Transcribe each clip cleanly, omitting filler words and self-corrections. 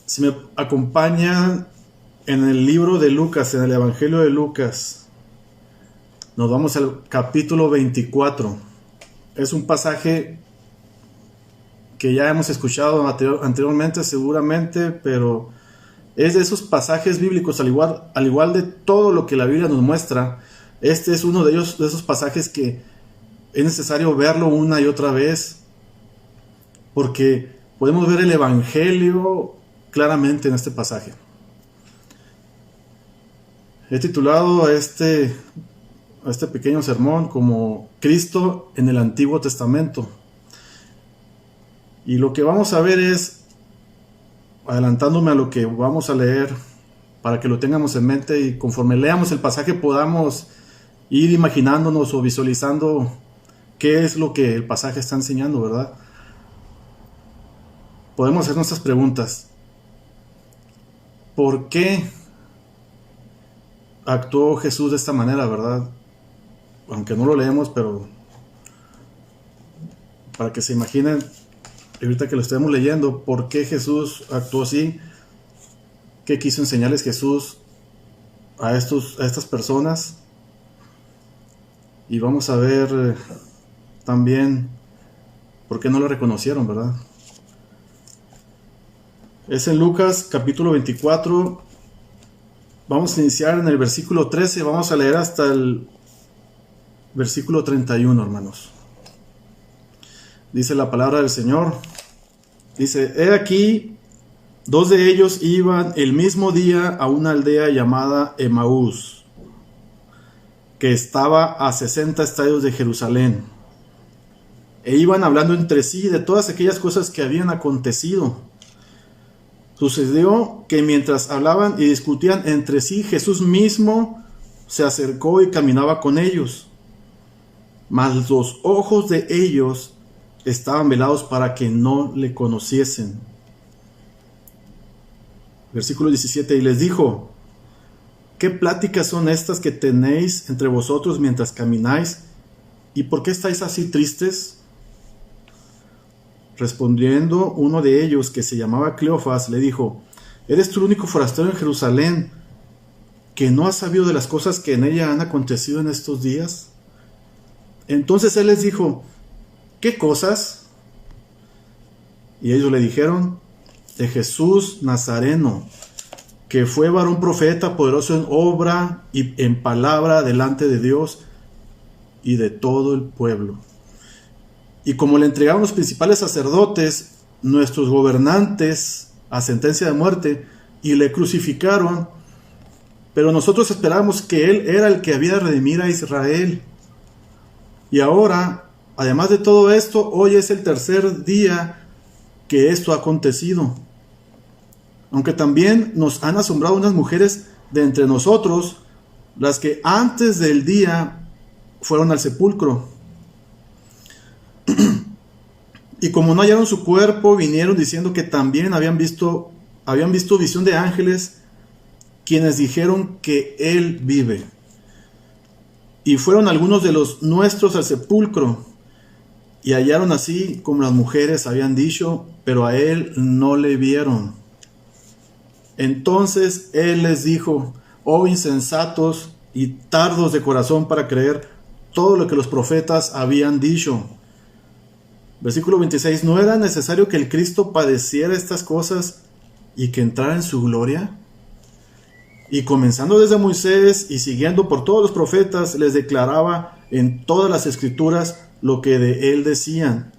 Si me acompañan en el libro de Lucas, en el Evangelio de Lucas, nos vamos al capítulo 24. Es un pasaje que ya hemos escuchado anteriormente seguramente, pero es de esos pasajes bíblicos, al igual de todo lo que la Biblia nos muestra. Este es uno de ellos, de esos pasajes que es necesario verlo una y otra vez, porque podemos ver el Evangelio claramente en este pasaje. He titulado a este pequeño sermón como Cristo en el Antiguo Testamento. Y lo que vamos a ver es, adelantándome a lo que vamos a leer, para que lo tengamos en mente y conforme leamos el pasaje podamos ir imaginándonos o visualizando qué es lo que el pasaje está enseñando, ¿verdad? Podemos hacer nuestras preguntas. ¿Por qué actuó Jesús de esta manera, verdad? Aunque no lo leemos, pero para que se imaginen, ahorita que lo estemos leyendo, ¿por qué Jesús actuó así? ¿Qué quiso enseñarles Jesús a estas personas? Y vamos a ver también por qué no lo reconocieron, ¿verdad? Es en Lucas capítulo 24. Vamos a iniciar en el versículo 13. Vamos a leer hasta el versículo 31, hermanos. Dice la palabra del Señor. Dice: He aquí, dos de ellos iban el mismo día a una aldea llamada Emaús, que estaba a 60 estadios de Jerusalén. E iban hablando entre sí de todas aquellas cosas que habían acontecido. Sucedió que mientras hablaban y discutían entre sí, Jesús mismo se acercó y caminaba con ellos. Mas los ojos de ellos estaban velados para que no le conociesen. Versículo 17. Y les dijo: ¿Qué pláticas son estas que tenéis entre vosotros mientras camináis? ¿Y por qué estáis así tristes? Respondiendo uno de ellos, que se llamaba Cleofas, le dijo: ¿Eres tú el único forastero en Jerusalén que no has sabido de las cosas que en ella han acontecido en estos días? Entonces él les dijo: ¿Qué cosas? Y ellos le dijeron: de Jesús Nazareno, que fue varón profeta, poderoso en obra y en palabra delante de Dios y de todo el pueblo. Y como le entregaron los principales sacerdotes, nuestros gobernantes, a sentencia de muerte, y le crucificaron, pero nosotros esperábamos que él era el que había de redimir a Israel. Y ahora, además de todo esto, hoy es el tercer día que esto ha acontecido. Aunque también nos han asombrado unas mujeres de entre nosotros, las que antes del día fueron al sepulcro. Y como no hallaron su cuerpo, vinieron diciendo que también habían visto visión de ángeles, quienes dijeron que él vive. Y fueron algunos de los nuestros al sepulcro, y hallaron así como las mujeres habían dicho, pero a él no le vieron. Entonces él les dijo: oh insensatos y tardos de corazón para creer todo lo que los profetas habían dicho. Versículo 26. ¿No era necesario que el Cristo padeciera estas cosas y que entrara en su gloria? Y comenzando desde Moisés y siguiendo por todos los profetas, les declaraba en todas las escrituras lo que de él decían.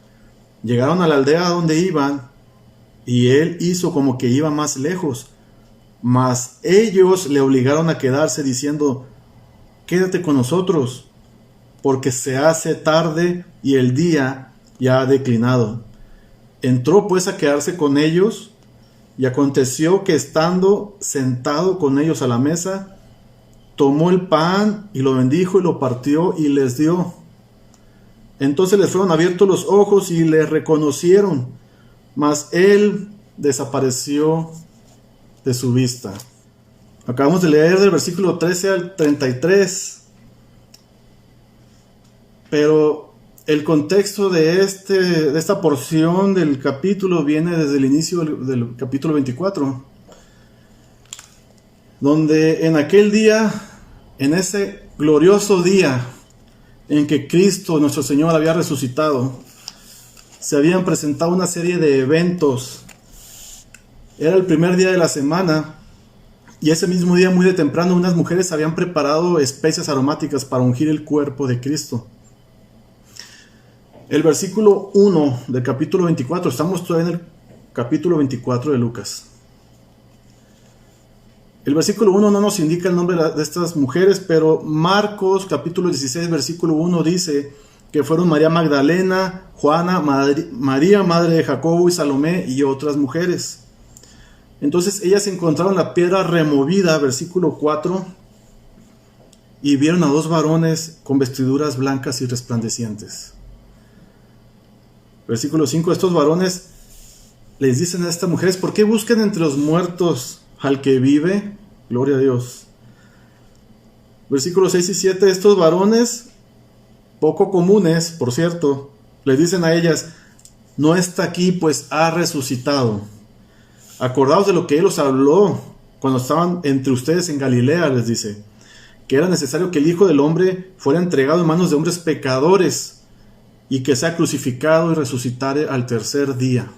Llegaron a la aldea donde iban, y él hizo como que iba más lejos. Mas ellos le obligaron a quedarse, diciendo: quédate con nosotros, porque se hace tarde y el día ya ha declinado. Entró pues a quedarse con ellos, y aconteció que estando sentado con ellos a la mesa, tomó el pan y lo bendijo y lo partió y les dio. Entonces les fueron abiertos los ojos y le reconocieron, mas él desapareció de su vista. Acabamos de leer del versículo 13 al 33. Pero el contexto de esta porción del capítulo viene desde el inicio del capítulo 24, donde en aquel día, en ese glorioso día en que Cristo, nuestro Señor, había resucitado, se habían presentado una serie de eventos. Era el primer día de la semana, y ese mismo día, muy de temprano, unas mujeres habían preparado especias aromáticas para ungir el cuerpo de Cristo. El versículo 1 del capítulo 24, estamos todavía en el capítulo 24 de Lucas. El versículo 1 no nos indica el nombre de estas mujeres, pero Marcos capítulo 16 versículo 1 dice que fueron María Magdalena, Juana, María madre de Jacobo y Salomé y otras mujeres. Entonces ellas encontraron la piedra removida, versículo 4, y vieron a dos varones con vestiduras blancas y resplandecientes. Versículo 5, estos varones les dicen a estas mujeres: ¿por qué buscan entre los muertos al que vive? Gloria a Dios. Versículos 6 y 7, estos varones, poco comunes, por cierto, les dicen a ellas: no está aquí, pues ha resucitado. Acordaos de lo que Él os habló cuando estaban entre ustedes en Galilea, les dice, que era necesario que el Hijo del Hombre fuera entregado en manos de hombres pecadores y que sea crucificado y resucitare al tercer día.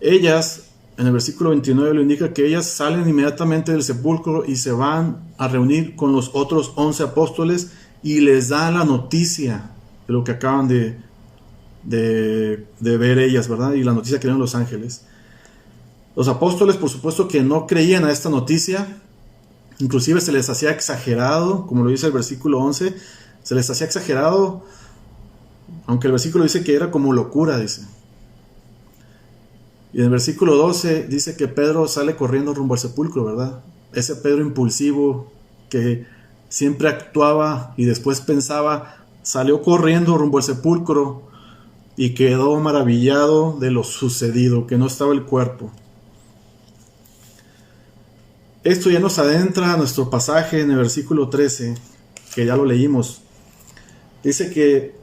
Ellas, en el versículo 29 lo indica que ellas salen inmediatamente del sepulcro y se van a reunir con los otros 11 apóstoles y les dan la noticia de lo que acaban de ver ellas, ¿verdad? Y la noticia que dieron los ángeles. Los apóstoles, por supuesto, que no creían a esta noticia, inclusive se les hacía exagerado, como lo dice el versículo 11, se les hacía exagerado, aunque el versículo dice que era como locura, dice. Y en el versículo 12 dice que Pedro sale corriendo rumbo al sepulcro, ¿verdad? Ese Pedro impulsivo que siempre actuaba y después pensaba, salió corriendo rumbo al sepulcro y quedó maravillado de lo sucedido, que no estaba el cuerpo. Esto ya nos adentra a nuestro pasaje en el versículo 13, que ya lo leímos. Dice que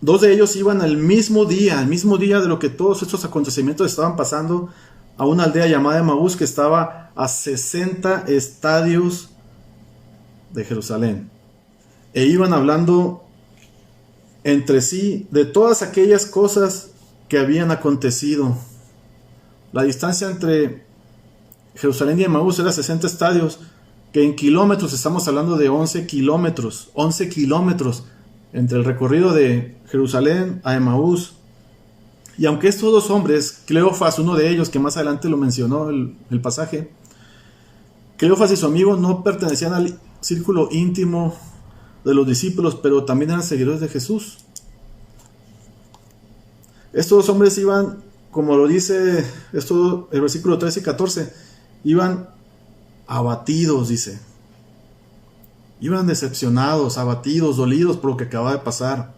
dos de ellos iban al mismo día de lo que todos estos acontecimientos estaban pasando, a una aldea llamada Emaús que estaba a 60 estadios de Jerusalén. E iban hablando entre sí de todas aquellas cosas que habían acontecido. La distancia entre Jerusalén y Emaús era 60 estadios, que en kilómetros estamos hablando de 11 kilómetros entre el recorrido de Jerusalén a Emaús. Y aunque estos dos hombres, Cleofas, uno de ellos, que más adelante lo mencionó el pasaje, Cleofas y su amigo no pertenecían al círculo íntimo de los discípulos, pero también eran seguidores de Jesús. Estos dos hombres iban, como lo dice el versículo 13 y 14, iban abatidos, dice. Iban decepcionados, abatidos, dolidos por lo que acababa de pasar.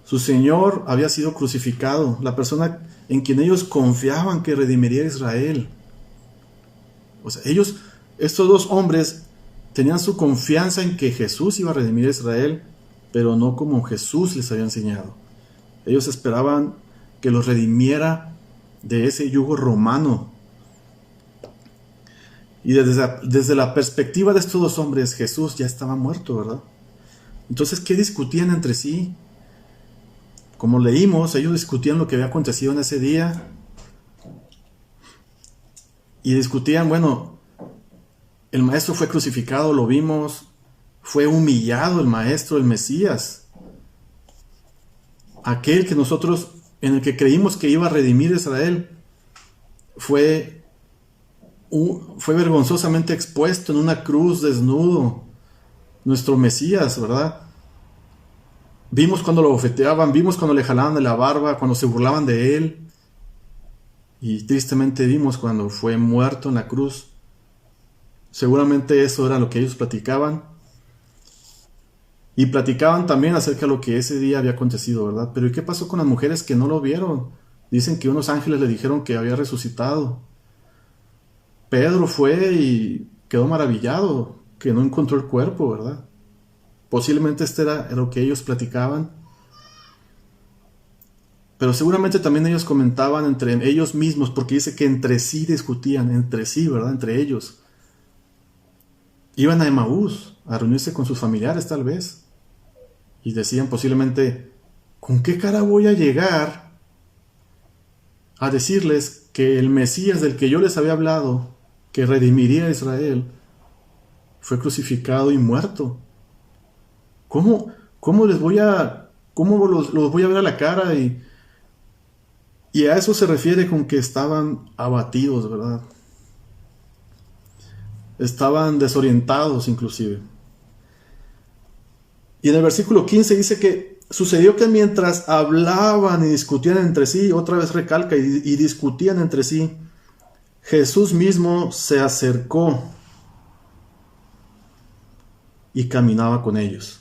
Su Señor había sido crucificado, la persona en quien ellos confiaban que redimiría a Israel. O sea, estos dos hombres, tenían su confianza en que Jesús iba a redimir a Israel, pero no como Jesús les había enseñado. Ellos esperaban que los redimiera de ese yugo romano. Y desde la perspectiva de estos dos hombres, Jesús ya estaba muerto, ¿verdad? Entonces, ¿qué discutían entre sí? Como leímos, ellos discutían lo que había acontecido en ese día. Y discutían, bueno, el maestro fue crucificado, lo vimos, fue humillado el maestro, el Mesías. Aquel que nosotros, en el que creímos que iba a redimir a Israel, fue vergonzosamente expuesto en una cruz desnudo. Nuestro Mesías, ¿verdad? Vimos cuando lo bofeteaban, vimos cuando le jalaban de la barba, cuando se burlaban de él. Y tristemente vimos cuando fue muerto en la cruz. Seguramente eso era lo que ellos platicaban. Y platicaban también acerca de lo que ese día había acontecido, ¿verdad? Pero ¿y qué pasó con las mujeres que no lo vieron? Dicen que unos ángeles le dijeron que había resucitado. Pedro fue y quedó maravillado. que no encontró el cuerpo, ¿verdad? Posiblemente este era lo que ellos platicaban. Pero seguramente también ellos comentaban entre ellos mismos, porque dice que entre sí discutían, entre sí, ¿verdad? Entre ellos. Iban a Emaús a reunirse con sus familiares tal vez. Y decían posiblemente, ¿con qué cara voy a llegar a decirles que el Mesías del que yo les había hablado, que redimiría a Israel, fue crucificado y muerto? ¿Cómo los voy a ver a la cara? Y a eso se refiere con que estaban abatidos, ¿verdad? Estaban desorientados inclusive. Y en el versículo 15 dice que sucedió que mientras hablaban y discutían entre sí, otra vez recalca, y discutían entre sí, Jesús mismo se acercó y caminaba con ellos.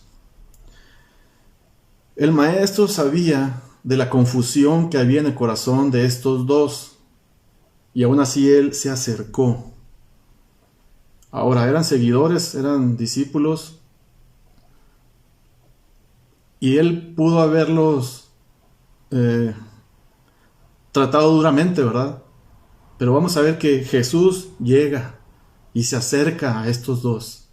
El maestro sabía de la confusión que había en el corazón de estos dos, y aún así él se acercó. Ahora, eran seguidores, eran discípulos, y él pudo haberlos tratado duramente, ¿verdad? Pero vamos a ver que Jesús llega y se acerca a estos dos.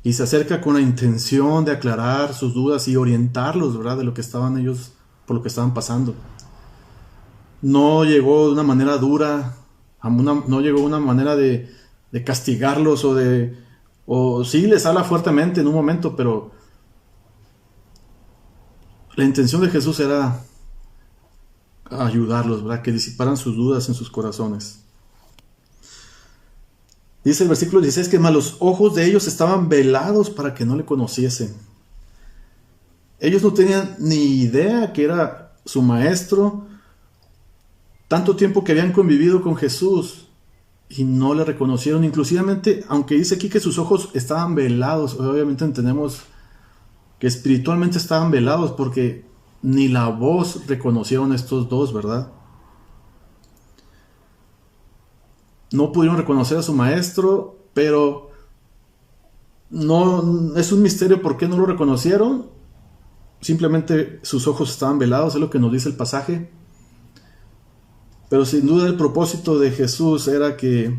Y se acerca con la intención de aclarar sus dudas y orientarlos, ¿verdad? De lo que estaban ellos, por lo que estaban pasando. No llegó de una manera dura, no llegó de una manera de castigarlos o sí les habla fuertemente en un momento, pero la intención de Jesús era ayudarlos, ¿verdad? Que disiparan sus dudas en sus corazones. Dice el versículo 16 que más los ojos de ellos estaban velados para que no le conociesen. Ellos no tenían ni idea que era su maestro. Tanto tiempo que habían convivido con Jesús y no le reconocieron. Inclusivamente, aunque dice aquí que sus ojos estaban velados, obviamente entendemos que espiritualmente estaban velados porque ni la voz reconocieron estos dos, ¿verdad? No pudieron reconocer a su maestro, pero no es un misterio por qué no lo reconocieron. Simplemente sus ojos estaban velados, es lo que nos dice el pasaje. Pero sin duda el propósito de Jesús era que,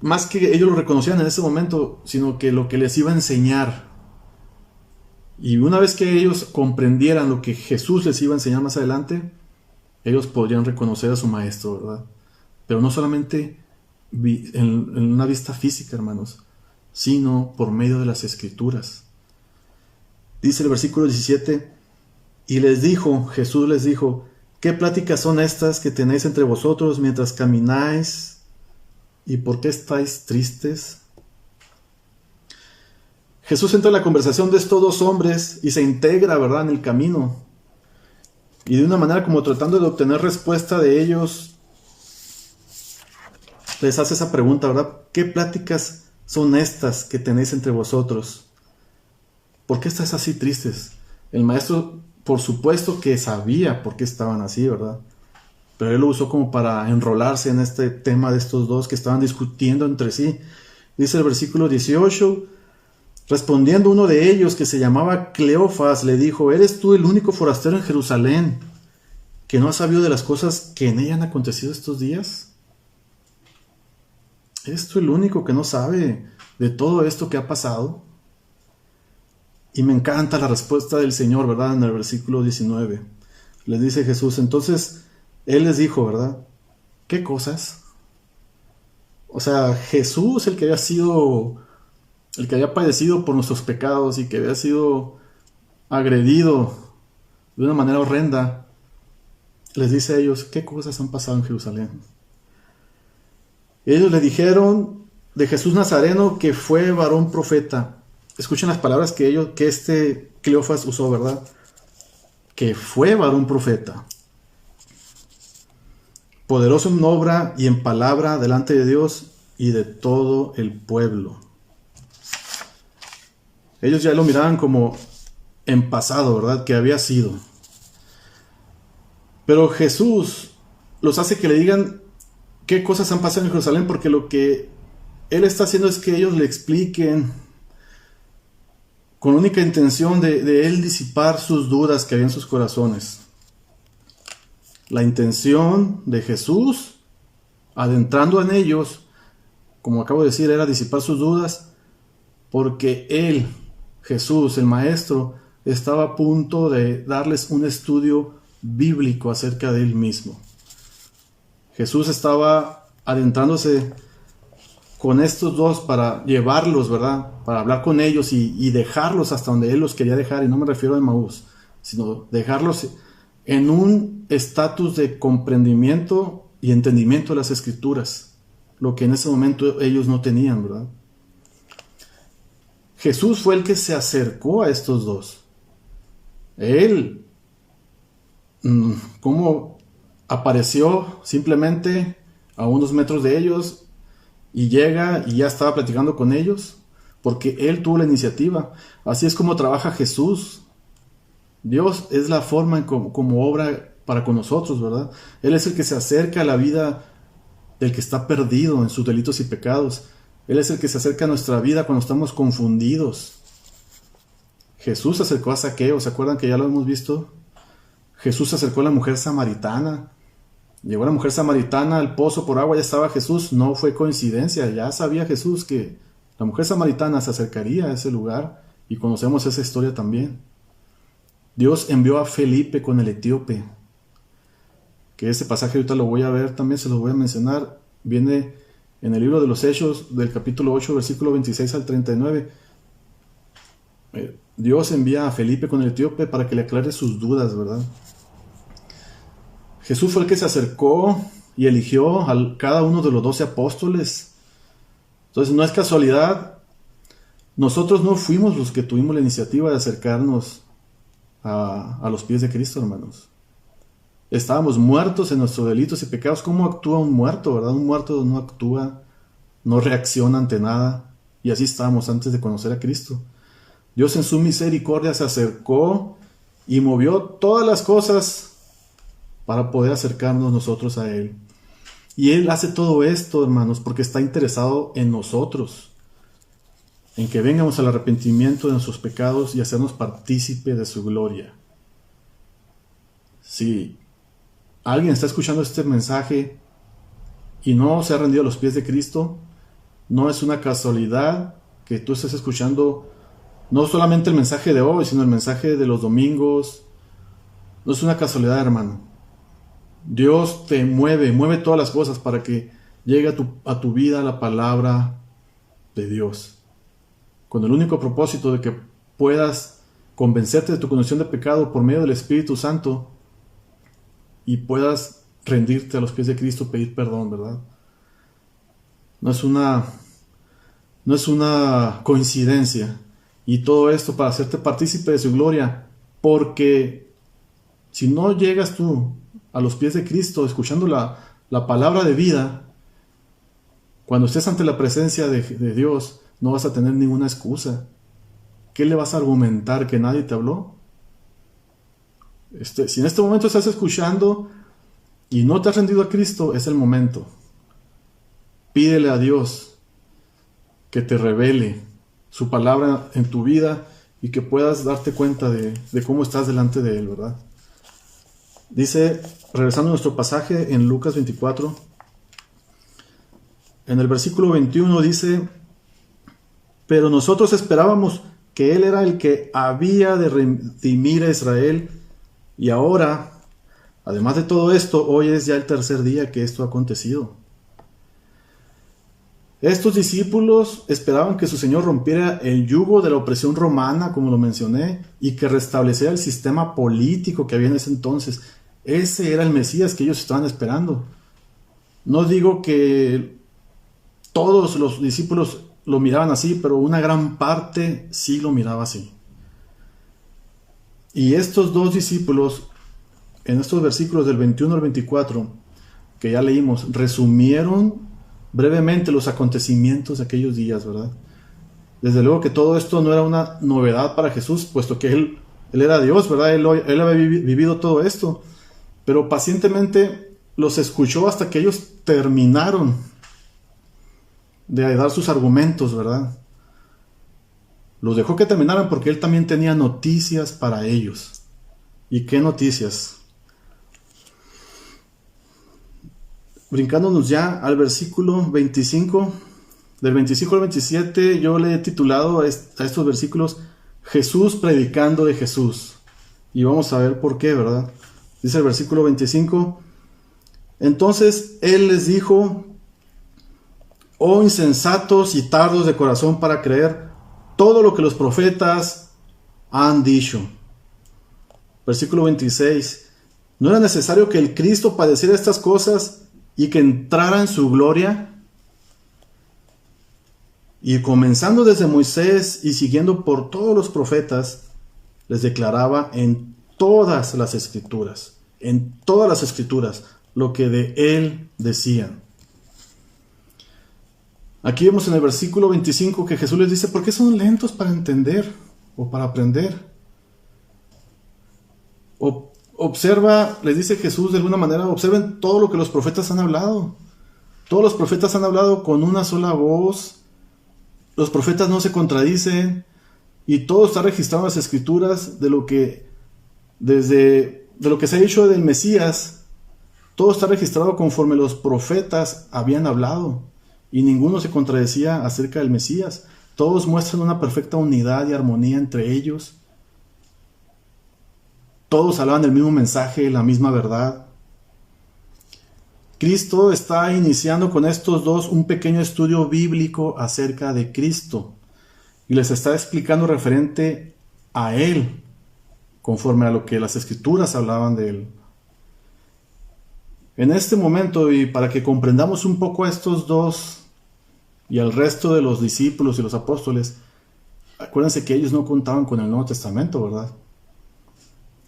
más que ellos lo reconocieran en ese momento, sino que lo que les iba a enseñar. Y una vez que ellos comprendieran lo que Jesús les iba a enseñar más adelante, ellos podrían reconocer a su maestro, ¿verdad? Pero no solamente en una vista física, hermanos, sino por medio de las Escrituras. Dice el versículo 17, y Jesús les dijo, ¿qué pláticas son estas que tenéis entre vosotros mientras camináis? ¿Y por qué estáis tristes? Jesús entra en la conversación de estos dos hombres y se integra, ¿verdad?, en el camino. Y de una manera como tratando de obtener respuesta de ellos, les hace esa pregunta, ¿verdad? ¿Qué pláticas son estas que tenéis entre vosotros? ¿Por qué estáis así tristes? El maestro, por supuesto que sabía por qué estaban así, ¿verdad? Pero él lo usó como para enrolarse en este tema de estos dos que estaban discutiendo entre sí. Dice el versículo 18, respondiendo uno de ellos, que se llamaba Cleofas, le dijo, ¿eres tú el único forastero en Jerusalén que no has sabido de las cosas que en ella han acontecido estos días? ¿Eres tú el único que no sabe de todo esto que ha pasado? Y me encanta la respuesta del Señor, ¿verdad? En el versículo 19. Les dice Jesús, entonces Él les dijo, ¿verdad? ¿Qué cosas? O sea, Jesús, el que había padecido por nuestros pecados y que había sido agredido de una manera horrenda, les dice a ellos, ¿qué cosas han pasado en Jerusalén? Ellos le dijeron de Jesús Nazareno que fue varón profeta. Escuchen las palabras que este Cleofas usó, ¿verdad? Que fue varón profeta, poderoso en obra y en palabra delante de Dios y de todo el pueblo. Ellos ya lo miraban como en pasado, ¿verdad? Que había sido. Pero Jesús los hace que le digan qué cosas han pasado en Jerusalén, porque lo que Él está haciendo es que ellos le expliquen con única intención de Él disipar sus dudas que había en sus corazones. La intención de Jesús, adentrando en ellos, como acabo de decir, era disipar sus dudas, porque Él, Jesús, el Maestro, estaba a punto de darles un estudio bíblico acerca de Él mismo. Jesús estaba adentrándose con estos dos para llevarlos, ¿verdad? Para hablar con ellos y dejarlos hasta donde Él los quería dejar, y no me refiero a Emaús, sino dejarlos en un estatus de comprendimiento y entendimiento de las Escrituras, lo que en ese momento ellos no tenían, ¿verdad? Jesús fue el que se acercó a estos dos. Él, ¿cómo apareció simplemente a unos metros de ellos y llega y ya estaba platicando con ellos? Porque Él tuvo la iniciativa. Así es como trabaja Jesús. Dios es la forma en como obra para con nosotros, ¿verdad? Él es el que se acerca a la vida del que está perdido en sus delitos y pecados. Él es el que se acerca a nuestra vida cuando estamos confundidos. Jesús se acercó a Zaqueo, ¿se acuerdan que ya lo hemos visto? Jesús se acercó a la mujer samaritana. Llegó la mujer samaritana al pozo por agua, ya estaba Jesús. No fue coincidencia, ya sabía Jesús que la mujer samaritana se acercaría a ese lugar, y conocemos esa historia también. Dios envió a Felipe con el etíope, que ese pasaje ahorita lo voy a ver, también se lo voy a mencionar. Viene en el libro de los Hechos, del capítulo 8, versículo 26 al 39. Dios envía a Felipe con el etíope para que le aclare sus dudas, ¿verdad? Jesús fue el que se acercó y eligió a cada uno de los 12 apóstoles. Entonces no es casualidad. Nosotros no fuimos los que tuvimos la iniciativa de acercarnos a los pies de Cristo, hermanos. Estábamos muertos en nuestros delitos y pecados. ¿Cómo actúa un muerto, verdad? Un muerto no actúa, no reacciona ante nada. Y así estábamos antes de conocer a Cristo. Dios en su misericordia se acercó y movió todas las cosas para poder acercarnos nosotros a Él. Y Él hace todo esto, hermanos, porque está interesado en nosotros, en que vengamos al arrepentimiento de nuestros pecados y hacernos partícipe de su gloria. Si alguien está escuchando este mensaje y no se ha rendido a los pies de Cristo, no es una casualidad que tú estés escuchando no solamente el mensaje de hoy, sino el mensaje de los domingos. No es una casualidad, hermano. Dios te mueve todas las cosas para que llegue a tu vida la palabra de Dios, con el único propósito de que puedas convencerte de tu condición de pecado por medio del Espíritu Santo y puedas rendirte a los pies de Cristo, pedir perdón, ¿verdad? No es una coincidencia. Y todo esto para hacerte partícipe de su gloria, porque si no llegas tú a los pies de Cristo escuchando la palabra de vida, cuando estés ante la presencia de Dios, no vas a tener ninguna excusa. ¿Qué le vas a argumentar? ¿Que nadie te habló? Si en este momento estás escuchando y no te has rendido a Cristo, es el momento. Pídele a Dios que te revele su palabra en tu vida y que puedas darte cuenta de cómo estás delante de Él, ¿verdad? Dice, regresando a nuestro pasaje en Lucas 24, en el versículo 21 dice: pero nosotros esperábamos que Él era el que había de redimir a Israel, y ahora, además de todo esto, hoy es ya el tercer día que esto ha acontecido. Estos discípulos esperaban que su Señor rompiera el yugo de la opresión romana, como lo mencioné, y que restableciera el sistema político que había en ese entonces. Ese era el Mesías que ellos estaban esperando. No digo que todos los discípulos lo miraban así, pero una gran parte sí lo miraba así. Y estos dos discípulos, en estos versículos del 21 al 24, que ya leímos, resumieron brevemente los acontecimientos de aquellos días, ¿verdad? Desde luego que todo esto no era una novedad para Jesús, puesto que Él era Dios, ¿verdad? Él había vivido todo esto, pero pacientemente los escuchó hasta que ellos terminaron de dar sus argumentos, ¿verdad? Los dejó que terminaran porque él también tenía noticias para ellos. ¿Y qué noticias? Brincándonos ya al versículo 25, del 25 al 27, yo le he titulado a estos versículos Jesús predicando de Jesús. Y vamos a ver por qué, ¿verdad? Dice el versículo 25, entonces él les dijo, oh insensatos y tardos de corazón para creer todo lo que los profetas han dicho. Versículo 26, ¿no era necesario que el Cristo padeciera estas cosas y que entrara en su gloria? Y comenzando desde Moisés y siguiendo por todos los profetas, les declaraba en todas las escrituras, lo que de él decían. Aquí vemos en el versículo 25 que Jesús les dice, ¿por qué son lentos para entender o para aprender? Observa, les dice Jesús de alguna manera, observen todo lo que los profetas han hablado. Todos los profetas han hablado con una sola voz. Los profetas no se contradicen. Y todo está registrado en las escrituras de lo que se ha dicho del Mesías. Todo está registrado conforme los profetas habían hablado. Y ninguno se contradecía acerca del Mesías. Todos muestran una perfecta unidad y armonía entre ellos. Todos hablaban del mismo mensaje, la misma verdad. Cristo está iniciando con estos dos un pequeño estudio bíblico acerca de Cristo. Y les está explicando referente a Él, conforme a lo que las Escrituras hablaban de Él. En este momento, y para que comprendamos un poco a estos dos y al resto de los discípulos y los apóstoles, acuérdense que ellos no contaban con el Nuevo Testamento, ¿verdad?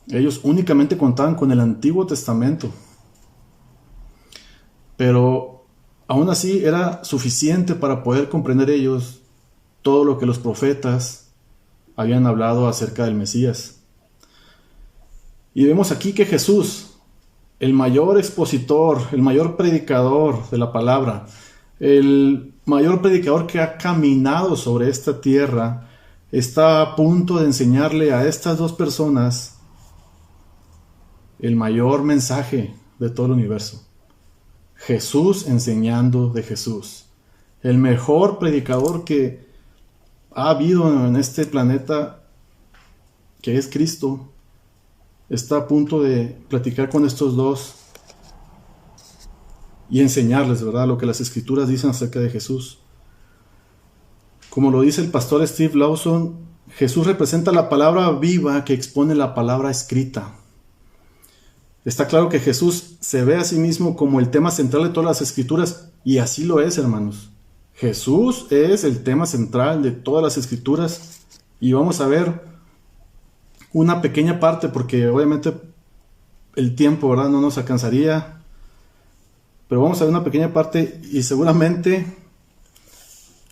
Ellos únicamente contaban con el Antiguo Testamento. Pero aún así era suficiente para poder comprender ellos todo lo que los profetas habían hablado acerca del Mesías. Y vemos aquí que Jesús, el mayor expositor, el mayor predicador de la palabra, el mayor predicador que ha caminado sobre esta tierra, está a punto de enseñarle a estas dos personas el mayor mensaje de todo el universo. Jesús enseñando de Jesús. El mejor predicador que ha habido en este planeta, que es Cristo, está a punto de platicar con estos dos y enseñarles, ¿verdad?, lo que las Escrituras dicen acerca de Jesús. Como lo dice el pastor Steve Lawson, Jesús representa la palabra viva que expone la palabra escrita. Está claro que Jesús se ve a sí mismo como el tema central de todas las Escrituras, y así lo es, hermanos. Jesús es el tema central de todas las Escrituras, y vamos a ver una pequeña parte, porque obviamente el tiempo, ¿verdad?, no nos alcanzaría, pero vamos a ver una pequeña parte, y seguramente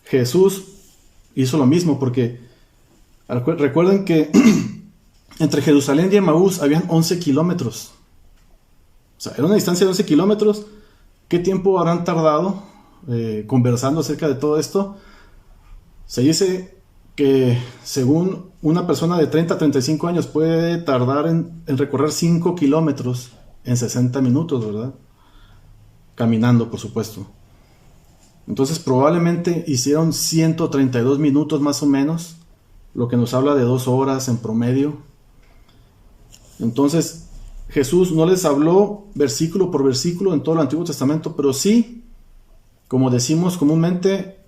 Jesús hizo lo mismo, porque recuerden que entre Jerusalén y Emaús habían 11 kilómetros. O sea, era una distancia de 11 kilómetros. ¿Qué tiempo habrán tardado conversando acerca de todo esto? Se dice que según una persona de 30 a 35 años puede tardar en recorrer 5 kilómetros en 60 minutos, ¿verdad? Caminando, por supuesto. Entonces probablemente hicieron 132 minutos más o menos, lo que nos habla de 2 horas en promedio. Entonces Jesús no les habló versículo por versículo en todo el Antiguo Testamento, pero sí, como decimos comúnmente,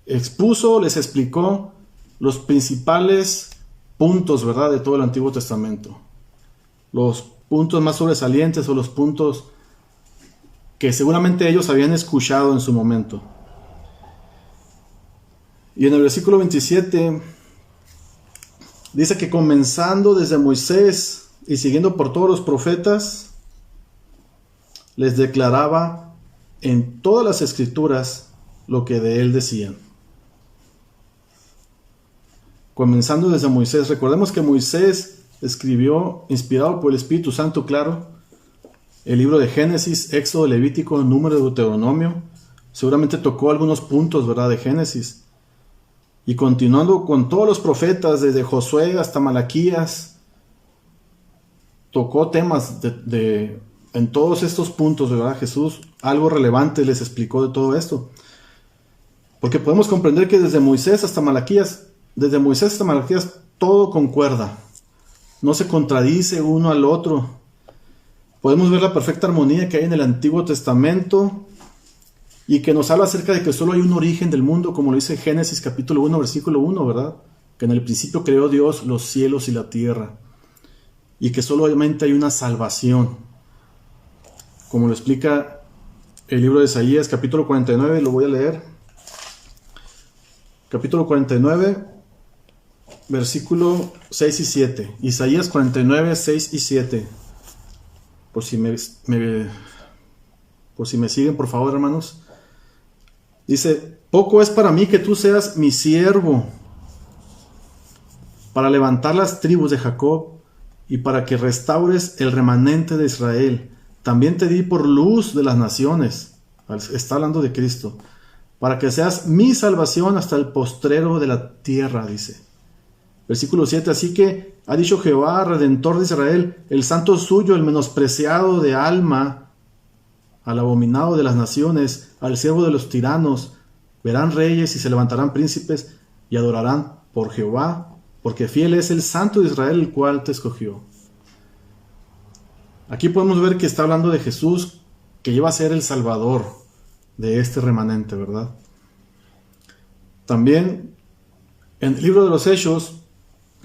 les explicó los principales puntos, ¿verdad?, de todo el Antiguo Testamento. Los puntos más sobresalientes o los puntos que seguramente ellos habían escuchado en su momento. Y en el versículo 27 dice que comenzando desde Moisés y siguiendo por todos los profetas, les declaraba en todas las Escrituras lo que de él decían. Comenzando desde Moisés. Recordemos que Moisés escribió, inspirado por el Espíritu Santo, claro, el libro de Génesis, Éxodo, Levítico, Número, Deuteronomio. seguramente tocó algunos puntos, ¿verdad?, de Génesis. Y continuando con todos los profetas, desde Josué hasta Malaquías, tocó temas en todos estos puntos, ¿verdad? Jesús algo relevante les explicó de todo esto. Porque podemos comprender que desde Moisés hasta Malaquías, todo concuerda. No se contradice uno al otro. Podemos ver la perfecta armonía que hay en el Antiguo Testamento y que nos habla acerca de que solo hay un origen del mundo, como lo dice Génesis capítulo 1, versículo 1, ¿verdad? Que en el principio creó Dios los cielos y la tierra, y que solamente hay una salvación. Como lo explica el libro de Isaías capítulo 49, lo voy a leer. Capítulo 49, versículo 6 y 7. Isaías 49, 6 y 7. Por si me siguen, por favor, hermanos. Dice: poco es para mí que tú seas mi siervo, para levantar las tribus de Jacob y para que restaures el remanente de Israel. También te di por luz de las naciones. Está hablando de Cristo. Para que seas mi salvación hasta el postrero de la tierra, dice. Versículo 7. Así que ha dicho Jehová, Redentor de Israel, el santo suyo, el menospreciado de alma, al abominado de las naciones, al siervo de los tiranos. Verán reyes y se levantarán príncipes y adorarán por Jehová, porque fiel es el santo de Israel, el cual te escogió. Aquí podemos ver que está hablando de Jesús, que iba a ser el Salvador de este remanente, ¿verdad? También en el libro de los Hechos,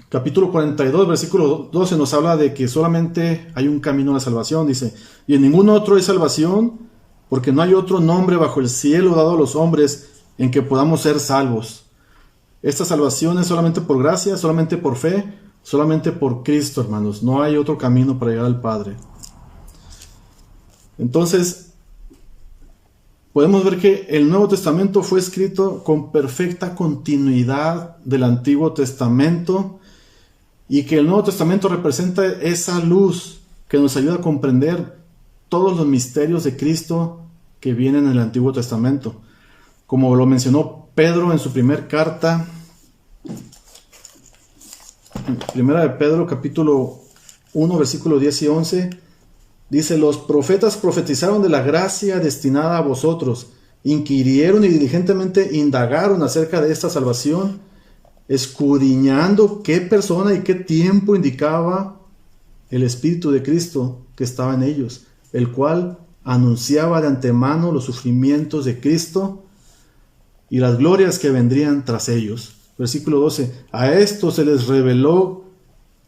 capítulo 42, versículo 12, nos habla de que solamente hay un camino a la salvación, dice: y en ningún otro hay salvación, porque no hay otro nombre bajo el cielo dado a los hombres en que podamos ser salvos. Esta salvación es solamente por gracia, solamente por fe, solamente por Cristo, hermanos. No hay otro camino para llegar al Padre. Entonces, podemos ver que el Nuevo Testamento fue escrito con perfecta continuidad del Antiguo Testamento, y que el Nuevo Testamento representa esa luz que nos ayuda a comprender todos los misterios de Cristo que vienen en el Antiguo Testamento. Como lo mencionó Pedro en su primera carta, primera de Pedro, capítulo 1, versículo 10 y 11, dice: los profetas profetizaron de la gracia destinada a vosotros, inquirieron y diligentemente indagaron acerca de esta salvación, escudriñando qué persona y qué tiempo indicaba el Espíritu de Cristo que estaba en ellos, el cual anunciaba de antemano los sufrimientos de Cristo y las glorias que vendrían tras ellos. Versículo 12. A esto se les reveló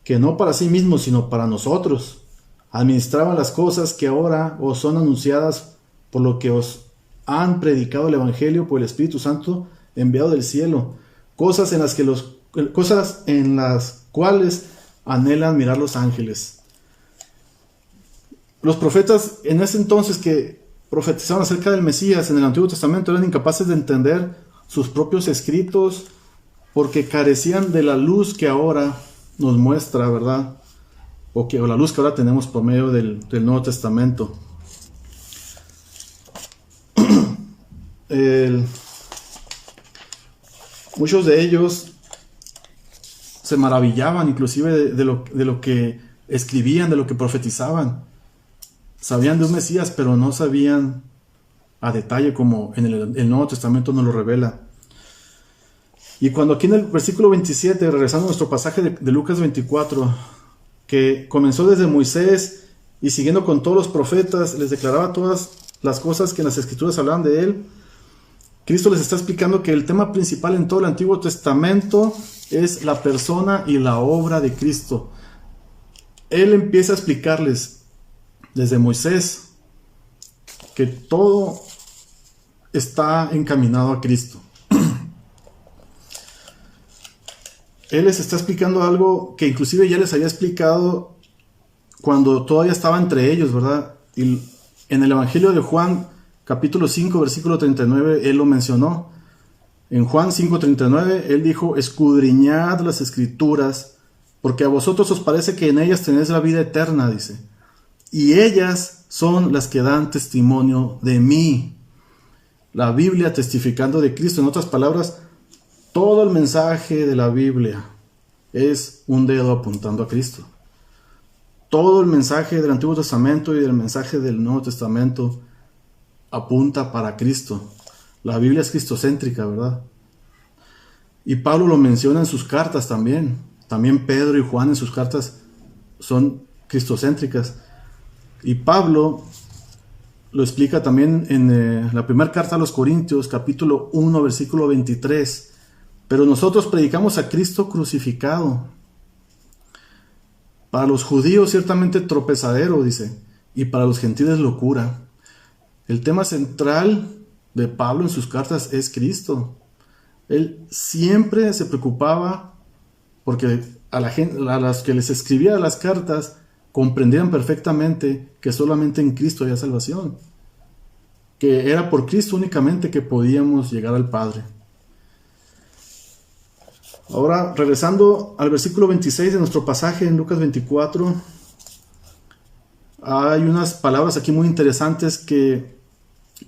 que no para sí mismos, sino para nosotros administraban las cosas que ahora os son anunciadas, por lo que os han predicado el Evangelio por el Espíritu Santo enviado del cielo, cosas en las cuales anhelan mirar los ángeles. Los profetas en ese entonces que profetizaban acerca del Mesías en el Antiguo Testamento eran incapaces de entender sus propios escritos porque carecían de la luz que ahora nos muestra, ¿verdad? O la luz que ahora tenemos por medio del Nuevo Testamento. Muchos de ellos se maravillaban inclusive de lo que escribían, de lo que profetizaban. Sabían de un Mesías, pero no sabían a detalle como en el Nuevo Testamento nos lo revela. Y cuando aquí en el versículo 27, regresando a nuestro pasaje de Lucas 24, que comenzó desde Moisés y siguiendo con todos los profetas, les declaraba todas las cosas que en las Escrituras hablaban de él, Cristo les está explicando que el tema principal en todo el Antiguo Testamento es la persona y la obra de Cristo. Él empieza a explicarles desde Moisés que todo está encaminado a Cristo. Él les está explicando algo que inclusive ya les había explicado cuando todavía estaba entre ellos, ¿verdad? Y en el Evangelio de Juan, capítulo 5, versículo 39, él lo mencionó. En Juan 5:39, él dijo: escudriñad las Escrituras, porque a vosotros os parece que en ellas tenéis la vida eterna, dice. Y ellas son las que dan testimonio de mí. la Biblia testificando de Cristo. En otras palabras, todo el mensaje de la Biblia es un dedo apuntando a Cristo. Todo el mensaje del Antiguo Testamento y del mensaje del Nuevo Testamento apunta para Cristo. La Biblia es cristocéntrica, ¿verdad? Y Pablo lo menciona en sus cartas también. También Pedro y Juan en sus cartas son cristocéntricas. Y Pablo lo explica también en la primera carta a los Corintios, capítulo 1, versículo 23. Pero nosotros predicamos a Cristo crucificado. Para los judíos ciertamente tropezadero, dice, y para los gentiles locura. El tema central de Pablo en sus cartas es Cristo. Él siempre se preocupaba porque a las que les escribía las cartas comprendían perfectamente que solamente en Cristo había salvación, que era por Cristo únicamente que podíamos llegar al Padre. Ahora, regresando al versículo 26 de nuestro pasaje en Lucas 24, hay unas palabras aquí muy interesantes que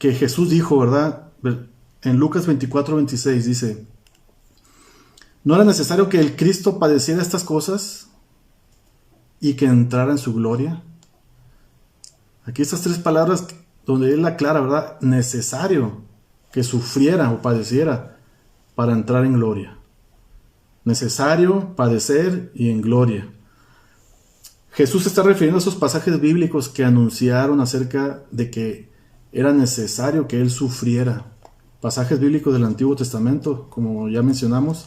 Jesús dijo, ¿verdad? En Lucas 24, 26 dice: ¿no era necesario que el Cristo padeciera estas cosas y que entrara en su gloria? Aquí estas tres palabras donde él aclara, ¿verdad? Necesario que sufriera o padeciera para entrar en gloria. Necesario padecer y en gloria. Jesús se está refiriendo a esos pasajes bíblicos que anunciaron acerca de que era necesario que él sufriera. Pasajes bíblicos del Antiguo Testamento, como ya mencionamos.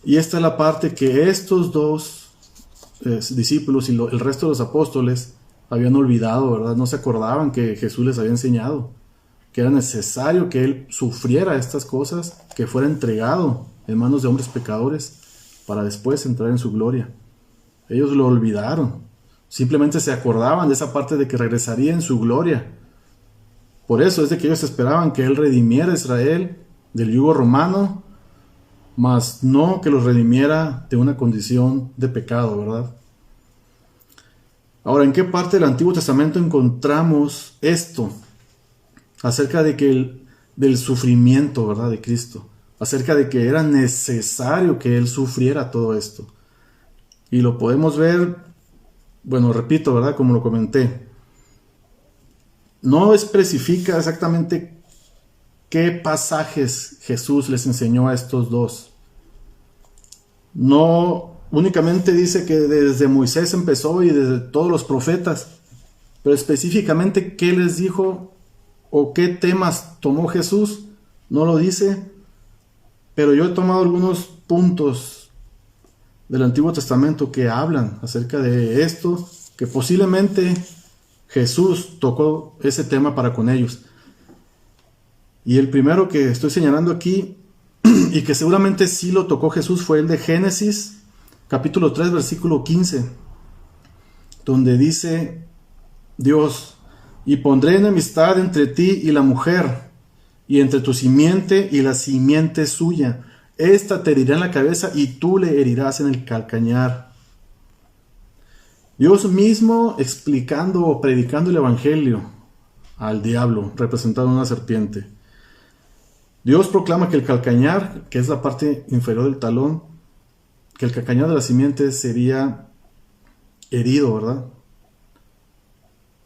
Y esta es la parte que estos dos discípulos y el resto de los apóstoles habían olvidado, ¿verdad? No se acordaban que Jesús les había enseñado que era necesario que él sufriera estas cosas, que fuera entregado en manos de hombres pecadores para después entrar en su gloria. Ellos lo olvidaron. Simplemente se acordaban de esa parte de que regresaría en su gloria. Por eso es de que ellos esperaban que él redimiera a Israel del yugo romano, mas no que los redimiera de una condición de pecado, ¿verdad? Ahora, ¿en qué parte del Antiguo Testamento encontramos esto? Acerca de que del sufrimiento, ¿verdad? De Cristo. Acerca de que era necesario que él sufriera todo esto. Y lo podemos ver, bueno, repito, ¿verdad? Como lo comenté. No especifica exactamente qué pasajes Jesús les enseñó a estos dos. No únicamente dice que desde Moisés empezó y desde todos los profetas, pero específicamente qué les dijo o qué temas tomó Jesús, no lo dice, pero yo he tomado algunos puntos del Antiguo Testamento que hablan acerca de esto, que posiblemente Jesús tocó ese tema para con ellos. Y el primero que estoy señalando aquí, y que seguramente sí lo tocó Jesús, fue el de Génesis, capítulo 3, versículo 15, donde dice Dios: y pondré enemistad entre ti y la mujer, y entre tu simiente y la simiente suya. Esta te herirá en la cabeza y tú le herirás en el calcañar. Dios mismo explicando o predicando el evangelio al diablo, representado en una serpiente. Dios proclama que el calcañar, que es la parte inferior del talón, que el calcañar de la simiente sería herido, ¿verdad?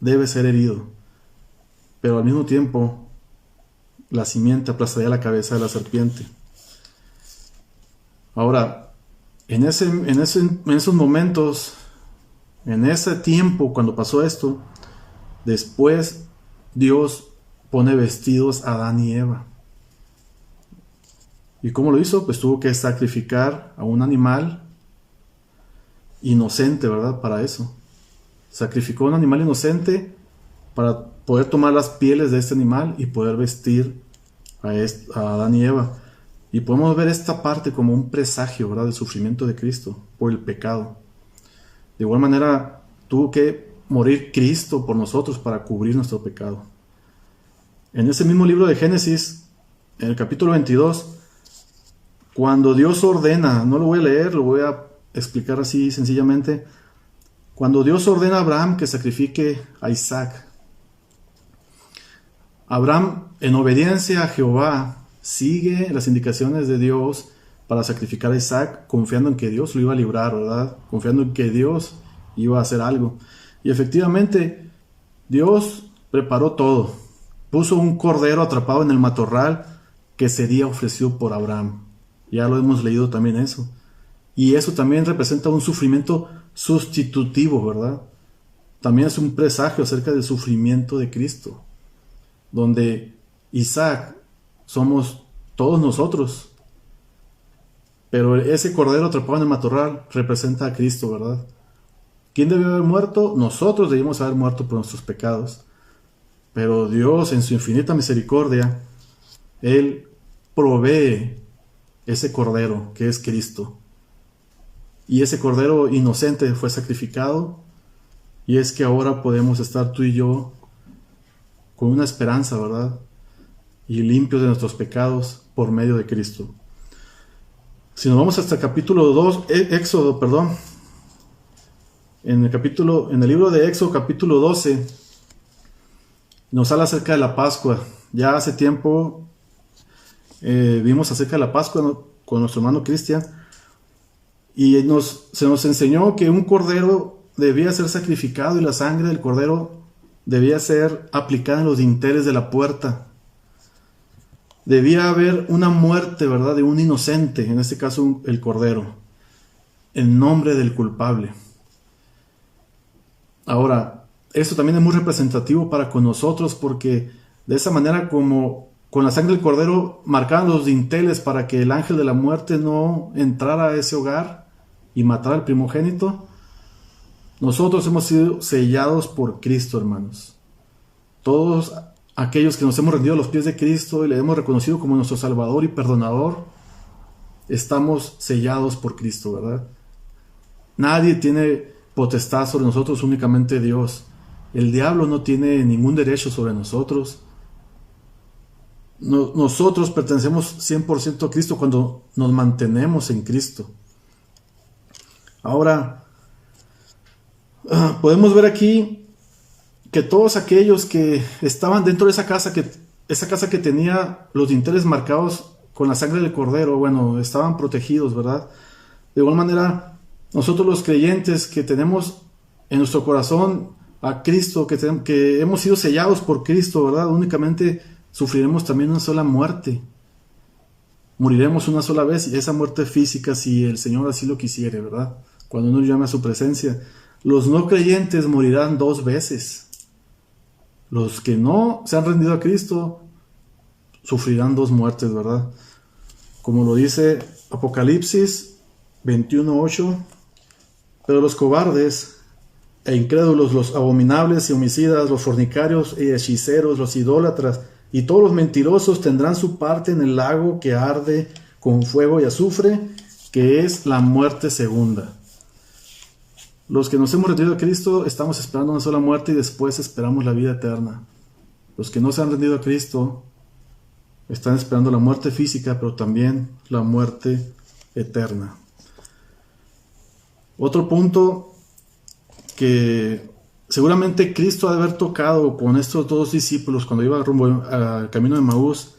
Debe ser herido. Pero al mismo tiempo, la simiente aplastaría la cabeza de la serpiente. Ahora, en esos momentos, en ese tiempo, cuando pasó esto, después Dios pone vestidos a Adán y Eva. ¿Y cómo lo hizo? Pues tuvo que sacrificar a un animal inocente, ¿verdad? Para eso. Sacrificó a un animal inocente para poder tomar las pieles de este animal y poder vestir a Adán y Eva. Y podemos ver esta parte como un presagio, ¿verdad? Del sufrimiento de Cristo por el pecado. De igual manera, tuvo que morir Cristo por nosotros para cubrir nuestro pecado. En ese mismo libro de Génesis, en el capítulo 22, cuando Dios ordena, no lo voy a leer, lo voy a explicar así sencillamente. Cuando Dios ordena a Abraham que sacrifique a Isaac, Abraham, en obediencia a Jehová, sigue las indicaciones de Dios para sacrificar a Isaac, confiando en que Dios lo iba a librar, ¿verdad? Confiando en que Dios iba a hacer algo. Y efectivamente, Dios preparó todo. Puso un cordero atrapado en el matorral que sería ofrecido por Abraham. Ya lo hemos leído también eso. Y eso también representa un sufrimiento sustitutivo, ¿verdad? También es un presagio acerca del sufrimiento de Cristo, donde Isaac somos todos nosotros. Pero ese cordero atrapado en el matorral representa a Cristo, ¿verdad? ¿Quién debió haber muerto? Nosotros debimos haber muerto por nuestros pecados. Pero Dios, en su infinita misericordia, Él provee ese cordero que es Cristo. Y ese cordero inocente fue sacrificado. Y es que ahora podemos estar tú y yo con una esperanza, ¿verdad? Y limpios de nuestros pecados por medio de Cristo. Si nos vamos hasta el capítulo 2, Éxodo, perdón. En el libro de Éxodo, capítulo 12, nos habla acerca de la Pascua. Ya hace tiempo vimos acerca de la Pascua, ¿no?, con nuestro hermano Cristian. Y se nos enseñó que un cordero debía ser sacrificado y la sangre del cordero debía ser aplicada en los dinteles de la puerta. Debía haber una muerte, ¿verdad?, de un inocente, en este caso el cordero, en nombre del culpable. Ahora, esto también es muy representativo para con nosotros, porque de esa manera, como con la sangre del cordero marcaban los dinteles para que el ángel de la muerte no entrara a ese hogar y matara al primogénito, nosotros hemos sido sellados por Cristo, hermanos. Todos aquellos que nos hemos rendido a los pies de Cristo y le hemos reconocido como nuestro Salvador y Perdonador, estamos sellados por Cristo, ¿verdad? Nadie tiene potestad sobre nosotros, únicamente Dios. El diablo no tiene ningún derecho sobre nosotros. Nosotros pertenecemos 100% a Cristo cuando nos mantenemos en Cristo. Ahora, podemos ver aquí que todos aquellos que estaban dentro de esa casa que tenía los dinteles marcados con la sangre del cordero, bueno, estaban protegidos, ¿verdad? De igual manera, nosotros los creyentes que tenemos en nuestro corazón a Cristo, que hemos sido sellados por Cristo, ¿verdad? Únicamente sufriremos también una sola muerte. Moriremos una sola vez, y esa muerte física, si el Señor así lo quisiere, ¿verdad? Cuando nos llame a su presencia. Los no creyentes morirán 2 veces. Los que no se han rendido a Cristo sufrirán 2 muertes, ¿verdad? Como lo dice Apocalipsis 21:8. Pero los cobardes e incrédulos, los abominables y homicidas, los fornicarios y hechiceros, los idólatras y todos los mentirosos tendrán su parte en el lago que arde con fuego y azufre, que es la muerte segunda. Los que nos hemos rendido a Cristo estamos esperando una sola muerte y después esperamos la vida eterna. Los que no se han rendido a Cristo están esperando la muerte física, pero también la muerte eterna. Otro punto que seguramente Cristo ha de haber tocado con estos 2 discípulos cuando iba rumbo al camino de Maús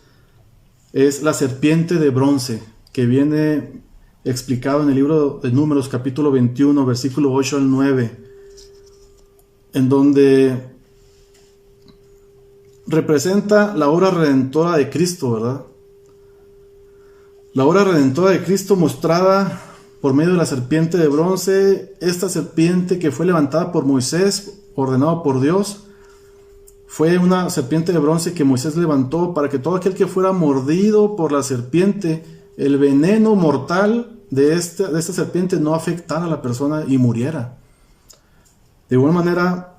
es la serpiente de bronce, que viene explicado en el libro de Números, capítulo 21, versículo 8 al 9, en donde representa la obra redentora de Cristo, ¿verdad? La obra redentora de Cristo mostrada por medio de la serpiente de bronce. Esta serpiente que fue levantada por Moisés, ordenado por Dios, fue una serpiente de bronce que Moisés levantó para que todo aquel que fuera mordido por la serpiente, el veneno mortal de esta serpiente no afectara a la persona y muriera. De igual manera,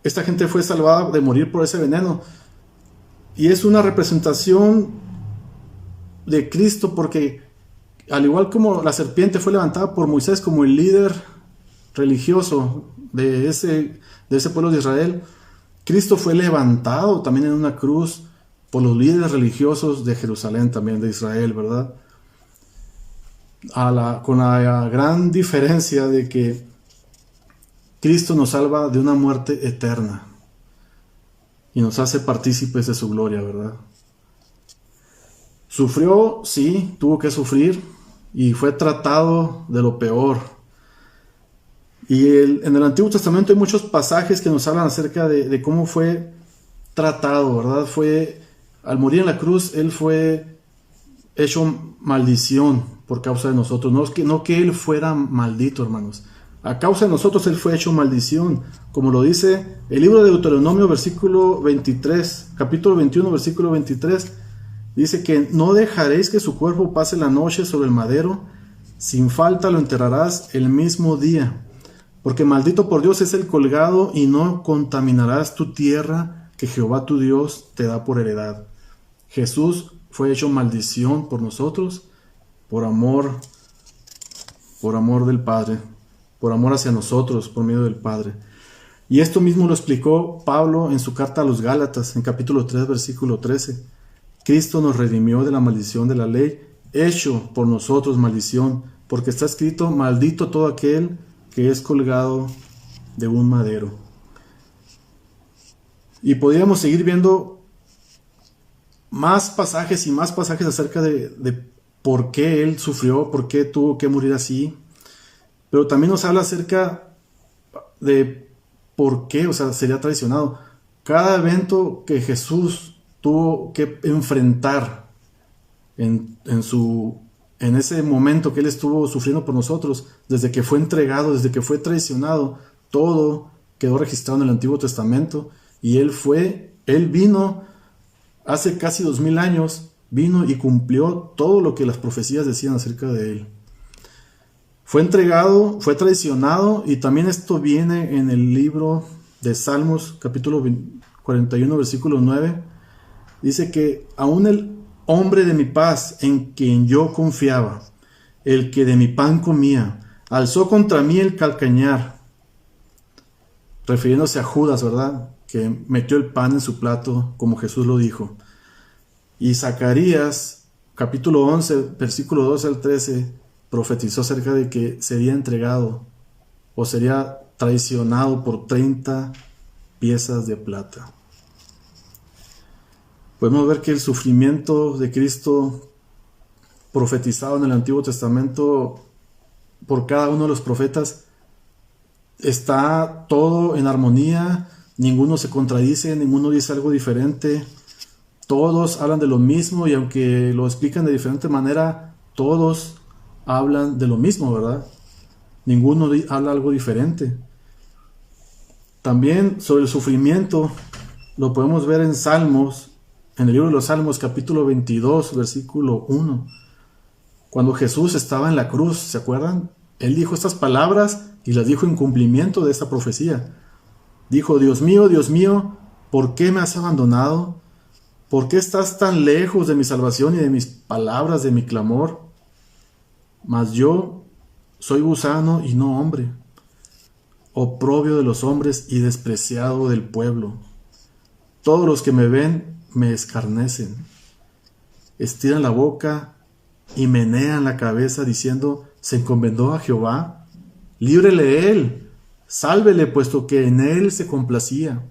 esta gente fue salvada de morir por ese veneno. Y es una representación de Cristo, porque al igual como la serpiente fue levantada por Moisés como el líder religioso de ese pueblo de Israel, Cristo fue levantado también en una cruz por los líderes religiosos de Jerusalén, también de Israel, ¿verdad? Con la gran diferencia de que Cristo nos salva de una muerte eterna. y nos hace partícipes de su gloria, ¿verdad? Sufrió, sí, tuvo que sufrir y fue tratado de lo peor. Y en el Antiguo Testamento hay muchos pasajes que nos hablan acerca de cómo fue tratado, ¿verdad? Al morir en la cruz, Él fue hecho maldición por causa de nosotros. No que Él fuera maldito, hermanos. A causa de nosotros Él fue hecho maldición. Como lo dice el libro de Deuteronomio, versículo 23, capítulo 21, versículo 23. Dice que no dejaréis que su cuerpo pase la noche sobre el madero. Sin falta lo enterrarás el mismo día. Porque maldito por Dios es el colgado, y no contaminarás tu tierra que Jehová tu Dios te da por heredad. Jesús fue hecho maldición por nosotros, por amor del Padre, por amor hacia nosotros, por medio del Padre. Y esto mismo lo explicó Pablo en su carta a los Gálatas, en capítulo 3, versículo 13. Cristo nos redimió de la maldición de la ley, hecho por nosotros maldición, porque está escrito: maldito todo aquel que es colgado de un madero. Y podríamos seguir viendo más pasajes y más pasajes acerca de por qué Él sufrió, por qué tuvo que morir así. Pero también nos habla acerca de por qué, sería traicionado. Cada evento que Jesús tuvo que enfrentar en ese momento que Él estuvo sufriendo por nosotros, desde que fue entregado, desde que fue traicionado, todo quedó registrado en el Antiguo Testamento. Y Él vino hace casi 2000 años, vino y cumplió todo lo que las profecías decían acerca de Él. Fue entregado, fue traicionado, y también esto viene en el libro de Salmos, capítulo 41, versículo 9. Dice que aún el hombre de mi paz, en quien yo confiaba, el que de mi pan comía, alzó contra mí el calcañar, refiriéndose a Judas, ¿verdad?, que metió el pan en su plato, como Jesús lo dijo. Y Zacarías, capítulo 11, versículo 12 al 13, profetizó acerca de que sería entregado o sería traicionado por 30 piezas de plata. Podemos ver que el sufrimiento de Cristo, profetizado en el Antiguo Testamento por cada uno de los profetas, está todo en armonía. Ninguno se contradice, ninguno dice algo diferente. Todos hablan de lo mismo, y aunque lo explican de diferente manera, todos hablan de lo mismo, ¿verdad? Ninguno habla algo diferente. También sobre el sufrimiento lo podemos ver en Salmos, en el libro de los Salmos, capítulo 22, versículo 1. Cuando Jesús estaba en la cruz, ¿se acuerdan? Él dijo estas palabras y las dijo en cumplimiento de esta profecía. Dijo: Dios mío, ¿por qué me has abandonado? ¿Por qué estás tan lejos de mi salvación y de mis palabras, de mi clamor? Mas yo soy gusano y no hombre, oprobio de los hombres y despreciado del pueblo. Todos los que me ven me escarnecen, estiran la boca y menean la cabeza, diciendo: ¿se encomendó a Jehová? Líbrele él, sálvele, puesto que en él se complacía.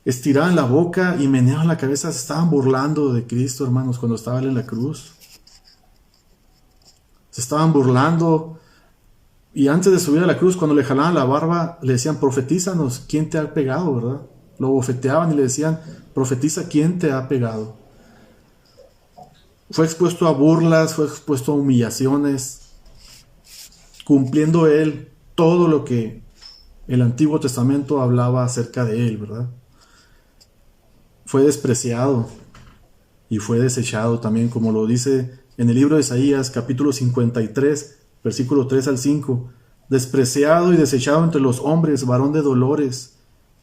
Estiraban la boca y meneaban la cabeza, se estaban burlando de Cristo, hermanos, cuando estaba Él en la cruz. Se estaban burlando, y antes de subir a la cruz, cuando le jalaban la barba, le decían: profetízanos, ¿quién te ha pegado?, ¿verdad? Lo bofeteaban y le decían: profetiza, ¿quién te ha pegado? Fue expuesto a burlas, fue expuesto a humillaciones, cumpliendo Él todo lo que el Antiguo Testamento hablaba acerca de Él, ¿verdad? Fue despreciado y fue desechado también, como lo dice en el libro de Isaías, capítulo 53, versículo 3 al 5. Despreciado y desechado entre los hombres, varón de dolores,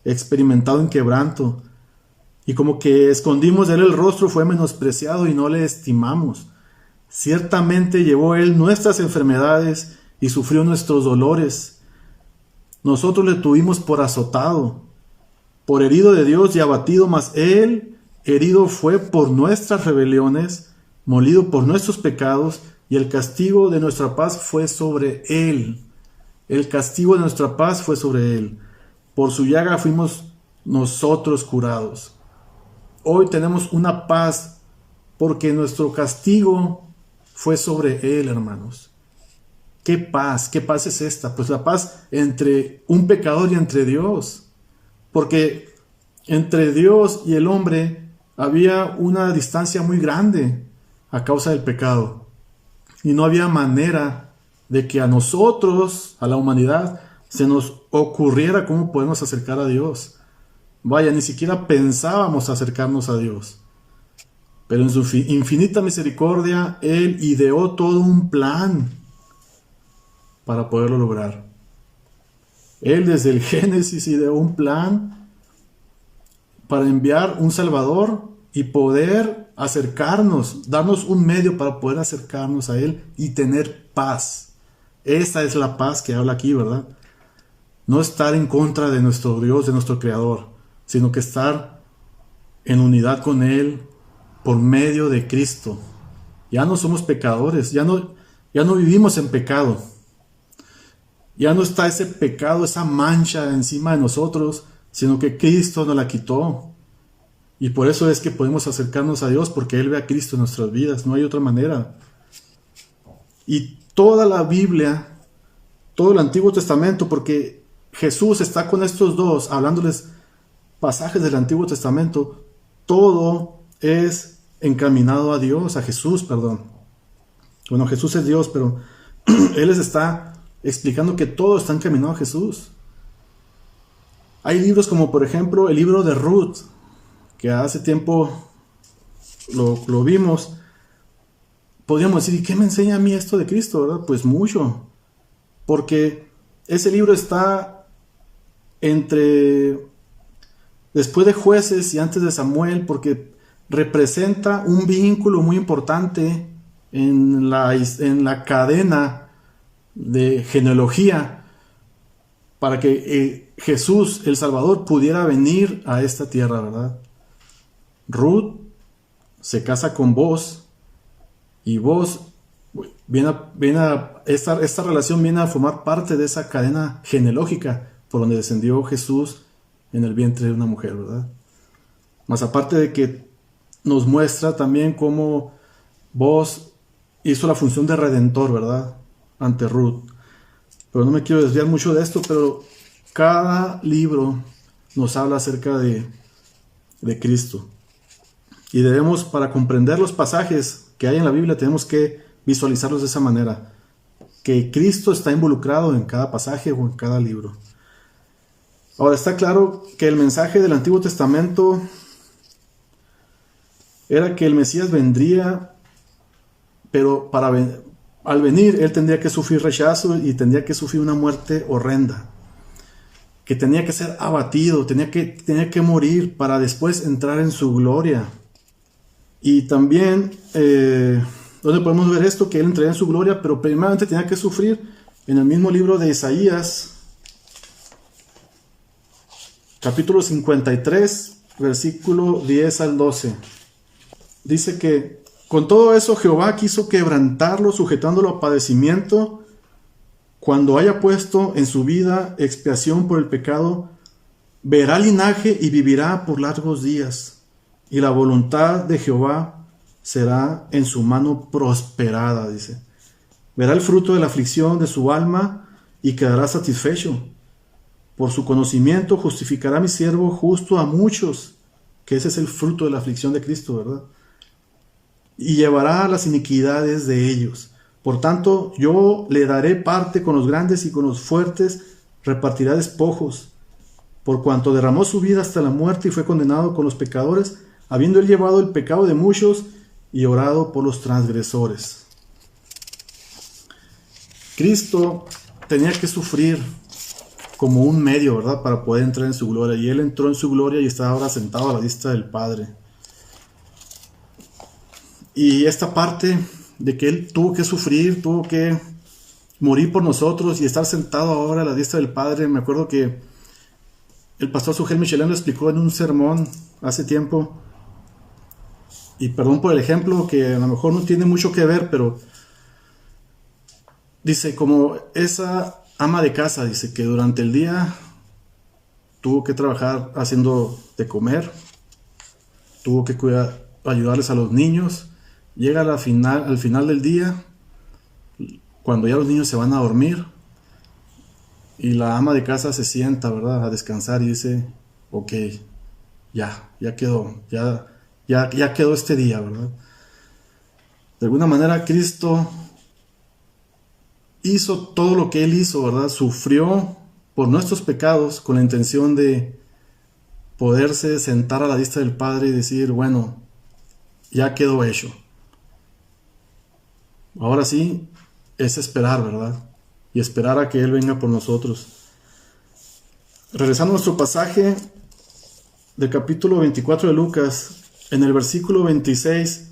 experimentado en quebranto, y como que escondimos de él el rostro, fue menospreciado y no le estimamos. Ciertamente llevó él nuestras enfermedades y sufrió nuestros dolores. Nosotros le tuvimos por azotado, por herido de Dios y abatido, mas él herido fue por nuestras rebeliones, molido por nuestros pecados, y el castigo de nuestra paz fue sobre él. El castigo de nuestra paz fue sobre él. Por su llaga fuimos nosotros curados. Hoy tenemos una paz porque nuestro castigo fue sobre Él, hermanos. ¿Qué paz? ¿Qué paz es esta? Pues la paz entre un pecador y entre Dios. Porque entre Dios y el hombre había una distancia muy grande a causa del pecado. Y no había manera de que a nosotros, a la humanidad, se nos ocurriera cómo podemos acercar a Dios. Vaya, ni siquiera pensábamos acercarnos a Dios. Pero en su infinita misericordia, Él ideó todo un plan para poderlo lograr. Él desde el Génesis ideó un plan para enviar un Salvador y poder acercarnos, darnos un medio para poder acercarnos a Él y tener paz. Esta es la paz que habla aquí, ¿verdad? No estar en contra de nuestro Dios, de nuestro Creador, sino que estar en unidad con Él por medio de Cristo. Ya no somos pecadores, ya no vivimos en pecado. Ya no está ese pecado, esa mancha encima de nosotros, sino que Cristo nos la quitó. Y por eso es que podemos acercarnos a Dios, porque Él ve a Cristo en nuestras vidas, no hay otra manera. Y toda la Biblia, todo el Antiguo Testamento, porque Jesús está con estos dos, hablándoles pasajes del Antiguo Testamento, todo es encaminado a Dios, a Jesús, perdón. Bueno, Jesús es Dios, pero Él les está explicando que todo está encaminado a Jesús. Hay libros como, por ejemplo, el libro de Ruth, que hace tiempo lo vimos. Podríamos decir, ¿y qué me enseña a mí esto de Cristo, verdad? Pues mucho, porque ese libro está después de Jueces y antes de Samuel, porque representa un vínculo muy importante en la cadena de genealogía para que Jesús, el Salvador, pudiera venir a esta tierra, ¿verdad? Ruth se casa con Boaz y Boaz esta relación viene a formar parte de esa cadena genealógica por donde descendió Jesús en el vientre de una mujer, ¿verdad? Más aparte de que nos muestra también cómo Boaz hizo la función de redentor, ¿verdad? Ante Ruth. Pero no me quiero desviar mucho de esto, pero cada libro nos habla acerca de Cristo. Y debemos, para comprender los pasajes que hay en la Biblia, tenemos que visualizarlos de esa manera. Que Cristo está involucrado en cada pasaje o en cada libro. Ahora, está claro que el mensaje del Antiguo Testamento era que el Mesías vendría, pero al venir, Él tendría que sufrir rechazo y tendría que sufrir una muerte horrenda. Que tenía que ser abatido, tenía que morir para después entrar en su gloria. Y también, ¿dónde podemos ver esto? Que Él entraría en su gloria, pero primeramente tenía que sufrir. En el mismo libro de Isaías, capítulo 53, versículo 10 al 12. Dice que con todo eso Jehová quiso quebrantarlo, sujetándolo a padecimiento. Cuando haya puesto en su vida expiación por el pecado, verá linaje y vivirá por largos días. Y la voluntad de Jehová será en su mano prosperada, dice. Verá el fruto de la aflicción de su alma y quedará satisfecho. Por su conocimiento justificará mi siervo justo a muchos, que ese es el fruto de la aflicción de Cristo, ¿verdad? Y llevará las iniquidades de ellos. Por tanto, yo le daré parte con los grandes y con los fuertes repartirá despojos. Por cuanto derramó su vida hasta la muerte y fue condenado con los pecadores, habiendo él llevado el pecado de muchos y orado por los transgresores. Cristo tenía que sufrir como un medio, ¿verdad?, para poder entrar en su gloria. Y Él entró en su gloria y está ahora sentado a la diestra del Padre. Y esta parte de que Él tuvo que sufrir, tuvo que morir por nosotros y estar sentado ahora a la diestra del Padre. Me acuerdo que el pastor Sugel Michelin lo explicó en un sermón hace tiempo. Y perdón por el ejemplo, que a lo mejor no tiene mucho que ver, pero dice, como esa ama de casa, dice que durante el día tuvo que trabajar haciendo de comer, tuvo que ayudarles a los niños. Llega al final del día, cuando ya los niños se van a dormir, y la ama de casa se sienta, ¿verdad?, a descansar y dice, ok, ya quedó, ya quedó este día, ¿verdad? De alguna manera Cristo hizo todo lo que Él hizo, ¿verdad? Sufrió por nuestros pecados con la intención de poderse sentar a la diestra del Padre y decir, bueno, ya quedó hecho. Ahora sí, es esperar, ¿verdad? Y esperar a que Él venga por nosotros. Regresando a nuestro pasaje del capítulo 24 de Lucas, en el versículo 26,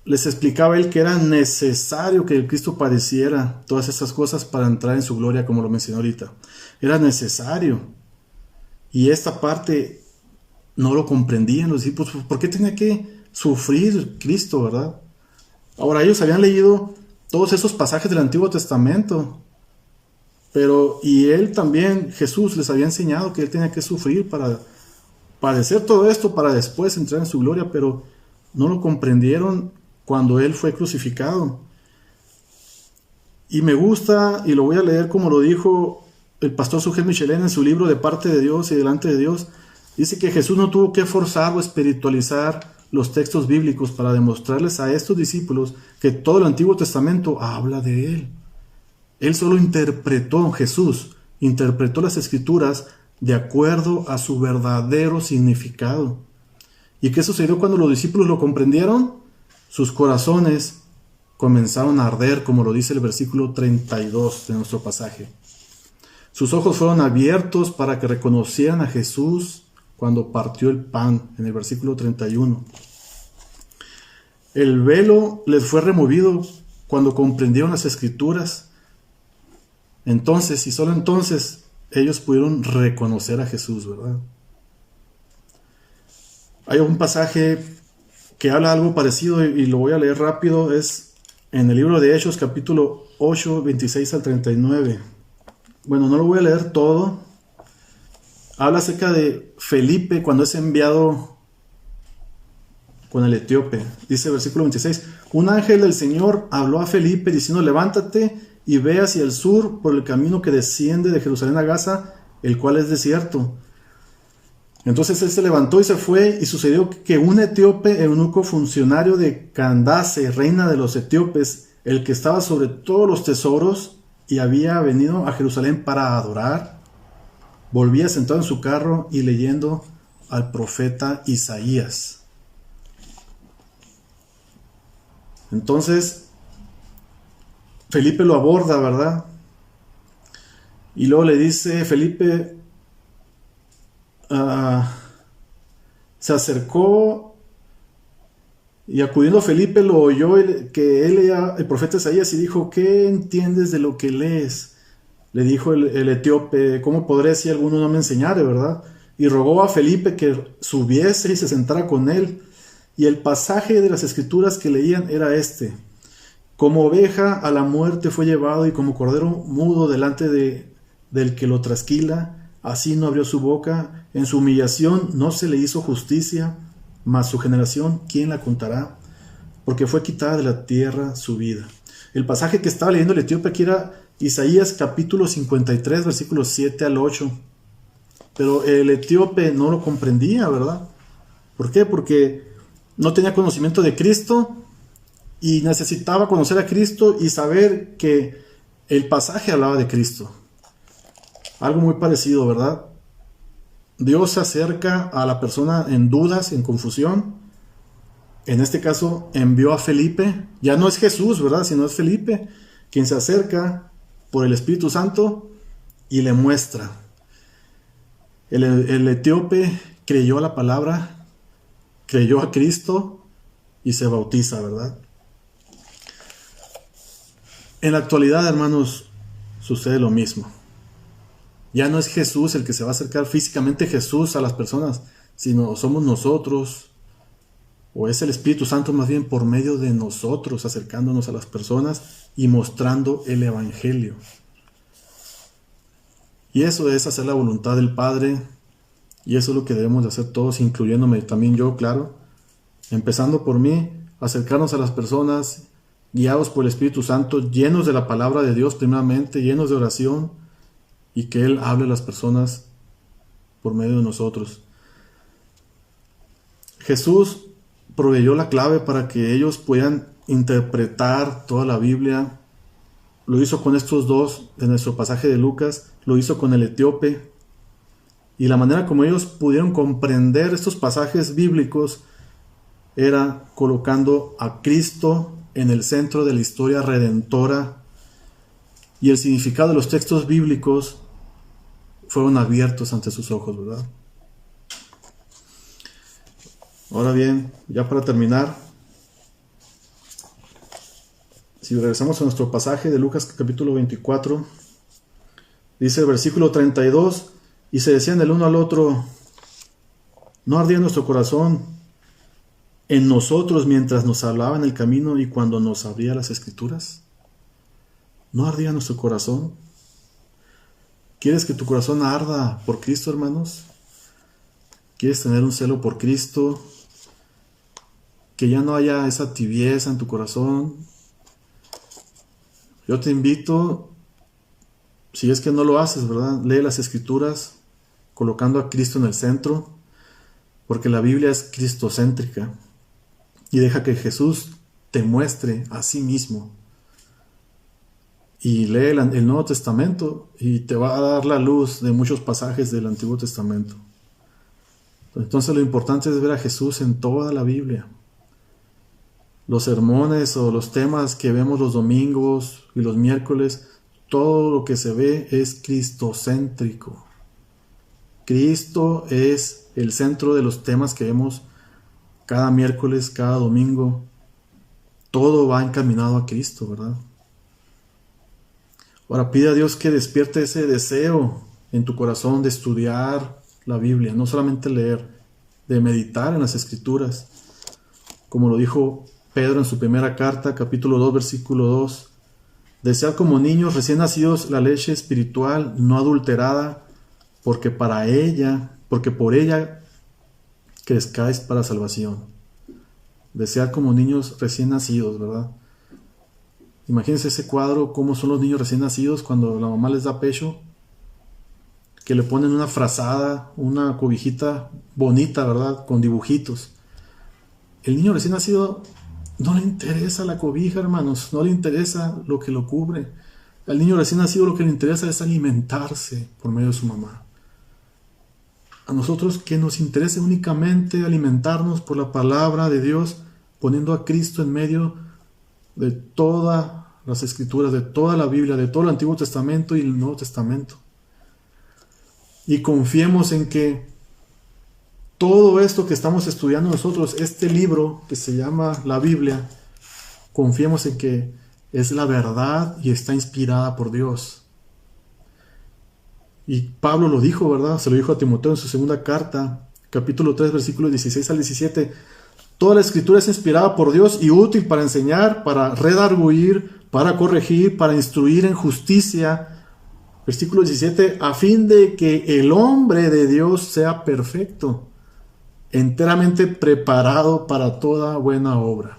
les explicaba Él que era necesario que el Cristo padeciera todas estas cosas para entrar en su gloria, como lo mencioné ahorita. Era necesario. Y esta parte no lo comprendían los discípulos. ¿Por qué tenía que sufrir Cristo, verdad? Ahora, ellos habían leído todos esos pasajes del Antiguo Testamento, y Él también, Jesús, les había enseñado que Él tenía que sufrir para padecer todo esto para después entrar en su gloria, pero no lo comprendieron cuando Él fue crucificado. Y me gusta, y lo voy a leer como lo dijo el pastor Sugel Michelén en su libro De parte de Dios y delante de Dios. Dice que Jesús no tuvo que forzar o espiritualizar los textos bíblicos para demostrarles a estos discípulos que todo el Antiguo Testamento habla de Él. Él solo Jesús interpretó las Escrituras de acuerdo a su verdadero significado. ¿Y qué sucedió cuando los discípulos lo comprendieron? Sus corazones comenzaron a arder, como lo dice el versículo 32 de nuestro pasaje. Sus ojos fueron abiertos para que reconocieran a Jesús cuando partió el pan, en el versículo 31. El velo les fue removido cuando comprendieron las Escrituras. Entonces, y solo entonces, ellos pudieron reconocer a Jesús, ¿verdad? Hay un pasaje que habla algo parecido y lo voy a leer rápido. Es en el libro de Hechos, capítulo 8, 26 al 39. Bueno, no lo voy a leer todo. Habla acerca de Felipe cuando es enviado con el etíope. Dice el versículo 26. Un ángel del Señor habló a Felipe diciendo, levántate y ve hacia el sur por el camino que desciende de Jerusalén a Gaza, el cual es desierto. Entonces él se levantó y se fue, y sucedió que un etíope, eunuco funcionario de Candace, reina de los etíopes, el que estaba sobre todos los tesoros y había venido a Jerusalén para adorar, volvía sentado en su carro y leyendo al profeta Isaías. Entonces Felipe lo aborda, ¿verdad? Y luego le dice, Felipe se acercó y acudiendo Felipe lo oyó que él leía el profeta Isaías y dijo, ¿qué entiendes de lo que lees? Le dijo el etíope, ¿cómo podré si alguno no me enseñare, verdad? Y rogó a Felipe que subiese y se sentara con él. Y el pasaje de las Escrituras que leían era este: como oveja a la muerte fue llevado, y como cordero mudo delante del que lo trasquila, así no abrió su boca. En su humillación no se le hizo justicia, mas su generación, ¿quién la contará? Porque fue quitada de la tierra su vida. El pasaje que estaba leyendo el etíope aquí era Isaías capítulo 53, versículos 7 al 8. Pero el etíope no lo comprendía, ¿verdad? ¿Por qué? Porque no tenía conocimiento de Cristo y necesitaba conocer a Cristo y saber que el pasaje hablaba de Cristo. Algo muy parecido, ¿verdad? Dios se acerca a la persona en dudas, en confusión. En este caso envió a Felipe. Ya no es Jesús, ¿verdad? Sino es Felipe quien se acerca por el Espíritu Santo y le muestra. El etíope creyó a la palabra, creyó a Cristo y se bautiza, ¿verdad? En la actualidad, hermanos, sucede lo mismo. Ya no es Jesús el que se va a acercar físicamente Jesús a las personas, sino somos nosotros, o es el Espíritu Santo más bien por medio de nosotros acercándonos a las personas y mostrando el Evangelio. Y eso es hacer la voluntad del Padre Y eso es lo que debemos de hacer todos, incluyéndome también yo, claro. Empezando por mí, acercarnos a las personas, guiados por el Espíritu Santo, llenos de la palabra de Dios primeramente, llenos de oración, y que Él hable a las personas por medio de nosotros. Jesús proveyó la clave para que ellos puedan interpretar toda la Biblia. Lo hizo con estos dos de nuestro pasaje de Lucas, lo hizo con el etíope. Y la manera como ellos pudieron comprender estos pasajes bíblicos era colocando a Cristo en el centro de la historia redentora, y el significado de los textos bíblicos fueron abiertos ante sus ojos, ¿verdad? Ahora bien, ya para terminar, si regresamos a nuestro pasaje de Lucas capítulo 24, dice el versículo 32, y se decían el uno al otro, ¿no ardía nuestro corazón en nosotros mientras nos hablaba en el camino y cuando nos abría las Escrituras? ¿No ardía nuestro corazón? ¿Quieres que tu corazón arda por Cristo, hermanos? ¿Quieres tener un celo por Cristo? Que ya no haya esa tibieza en tu corazón. Yo te invito, si es que no lo haces, ¿verdad? Lee las Escrituras colocando a Cristo en el centro, porque la Biblia es cristocéntrica, y deja que Jesús te muestre a sí mismo. Y lee el Nuevo Testamento y te va a dar la luz de muchos pasajes del Antiguo Testamento. Entonces lo importante es ver a Jesús en toda la Biblia. Los sermones o los temas que vemos los domingos y los miércoles, todo lo que se ve es cristocéntrico. Cristo es el centro de los temas que vemos cada miércoles, cada domingo. Todo va encaminado a Cristo, ¿verdad? Ahora pide a Dios que despierte ese deseo en tu corazón de estudiar la Biblia, no solamente leer, de meditar en las Escrituras. Como lo dijo Pedro en su primera carta, capítulo 2, versículo 2. Desead como niños recién nacidos la leche espiritual no adulterada, porque por ella crezcáis para salvación. Desead como niños recién nacidos, ¿verdad? Imagínense ese cuadro, cómo son los niños recién nacidos cuando la mamá les da pecho, que le ponen una frazada, una cobijita bonita, ¿verdad? Con dibujitos. El niño recién nacido no le interesa la cobija, hermanos, no le interesa lo que lo cubre. Al niño recién nacido lo que le interesa es alimentarse por medio de su mamá. A nosotros que nos interese únicamente alimentarnos por la palabra de Dios, poniendo a Cristo en medio de todas las Escrituras, de toda la Biblia, de todo el Antiguo Testamento y el Nuevo Testamento. Y confiemos en que todo esto que estamos estudiando nosotros, este libro que se llama la Biblia, confiemos en que es la verdad y está inspirada por Dios. Y Pablo lo dijo, ¿verdad? Se lo dijo a Timoteo en su segunda carta, capítulo 3, versículos 16 al 17. Toda la Escritura es inspirada por Dios y útil para enseñar, para redarguir, para corregir, para instruir en justicia. Versículo 17, a fin de que el hombre de Dios sea perfecto, enteramente preparado para toda buena obra.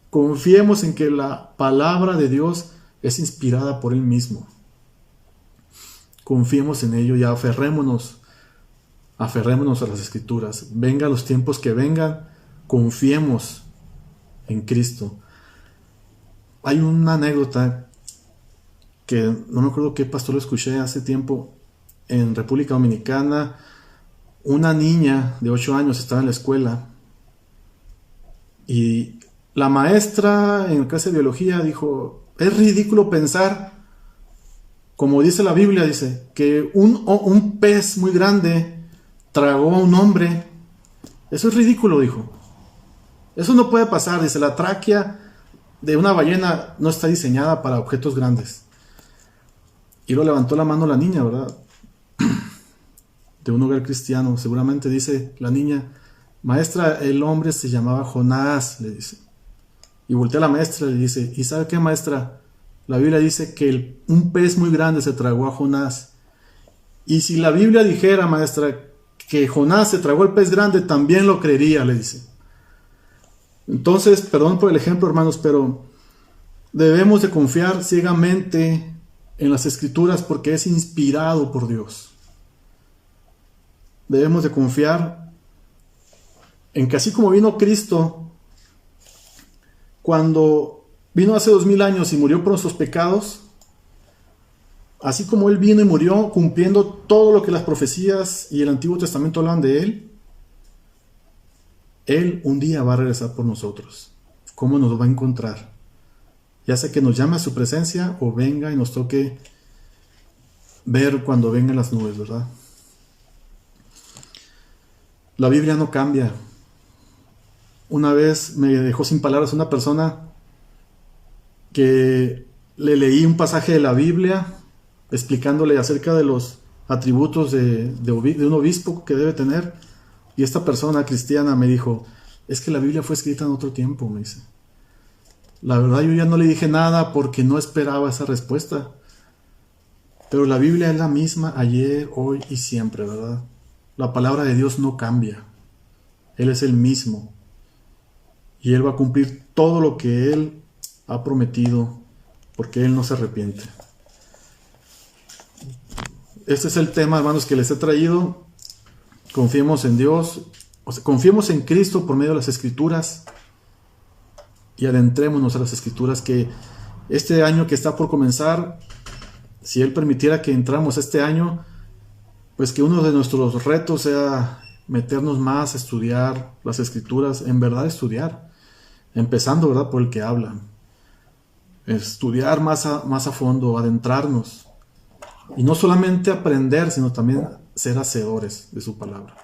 Confiemos en que la palabra de Dios es inspirada por Él mismo. Confiemos en ello y aferrémonos a las Escrituras. Vengan los tiempos que vengan, confiemos en Cristo. Hay una anécdota que no me acuerdo qué pastor lo escuché hace tiempo en República Dominicana. Una niña de 8 años estaba en la escuela y la maestra en clase de biología dijo: es ridículo pensar, como dice la Biblia, dice, que un pez muy grande tragó a un hombre. Eso es ridículo, dijo. Eso no puede pasar, dice, la tráquea de una ballena no está diseñada para objetos grandes. Y lo levantó la mano la niña, ¿verdad? De un hogar cristiano, seguramente dice la niña: maestra, el hombre se llamaba Jonás, le dice. Y voltea a la maestra y le dice: ¿y sabe qué, maestra? La Biblia dice que un pez muy grande se tragó a Jonás. Y si la Biblia dijera, maestra, que Jonás se tragó el pez grande, también lo creería, le dice. Entonces, perdón por el ejemplo, hermanos, pero debemos de confiar ciegamente en las Escrituras porque es inspirado por Dios. Debemos de confiar en que así como vino Cristo, cuando vino hace 2000 años y murió por nuestros pecados, así como Él vino y murió cumpliendo todo lo que las profecías y el Antiguo Testamento hablan de Él un día va a regresar por nosotros. ¿Cómo nos va a encontrar? Ya sea que nos llame a su presencia o venga y nos toque ver cuando vengan las nubes, ¿verdad? La Biblia no cambia. Una vez me dejó sin palabras una persona que le leí un pasaje de la Biblia explicándole acerca de los atributos de un obispo que debe tener, y esta persona cristiana me dijo, es que la Biblia fue escrita en otro tiempo, me dice. La verdad yo ya no le dije nada porque no esperaba esa respuesta, pero la Biblia es la misma ayer, hoy y siempre, ¿verdad? La palabra de Dios no cambia. Él es el mismo. Y Él va a cumplir todo lo que Él ha prometido, porque Él no se arrepiente. Este es el tema, hermanos, que les he traído. Confiemos en Dios, confiemos en Cristo por medio de las Escrituras y adentrémonos a las Escrituras, que este año que está por comenzar, si Él permitiera que entramos este año, pues que uno de nuestros retos sea meternos más a estudiar las Escrituras, en verdad estudiar, empezando, ¿verdad?, por el que habla. Estudiar más a fondo, adentrarnos. Y no solamente aprender, sino también ser hacedores de su palabra.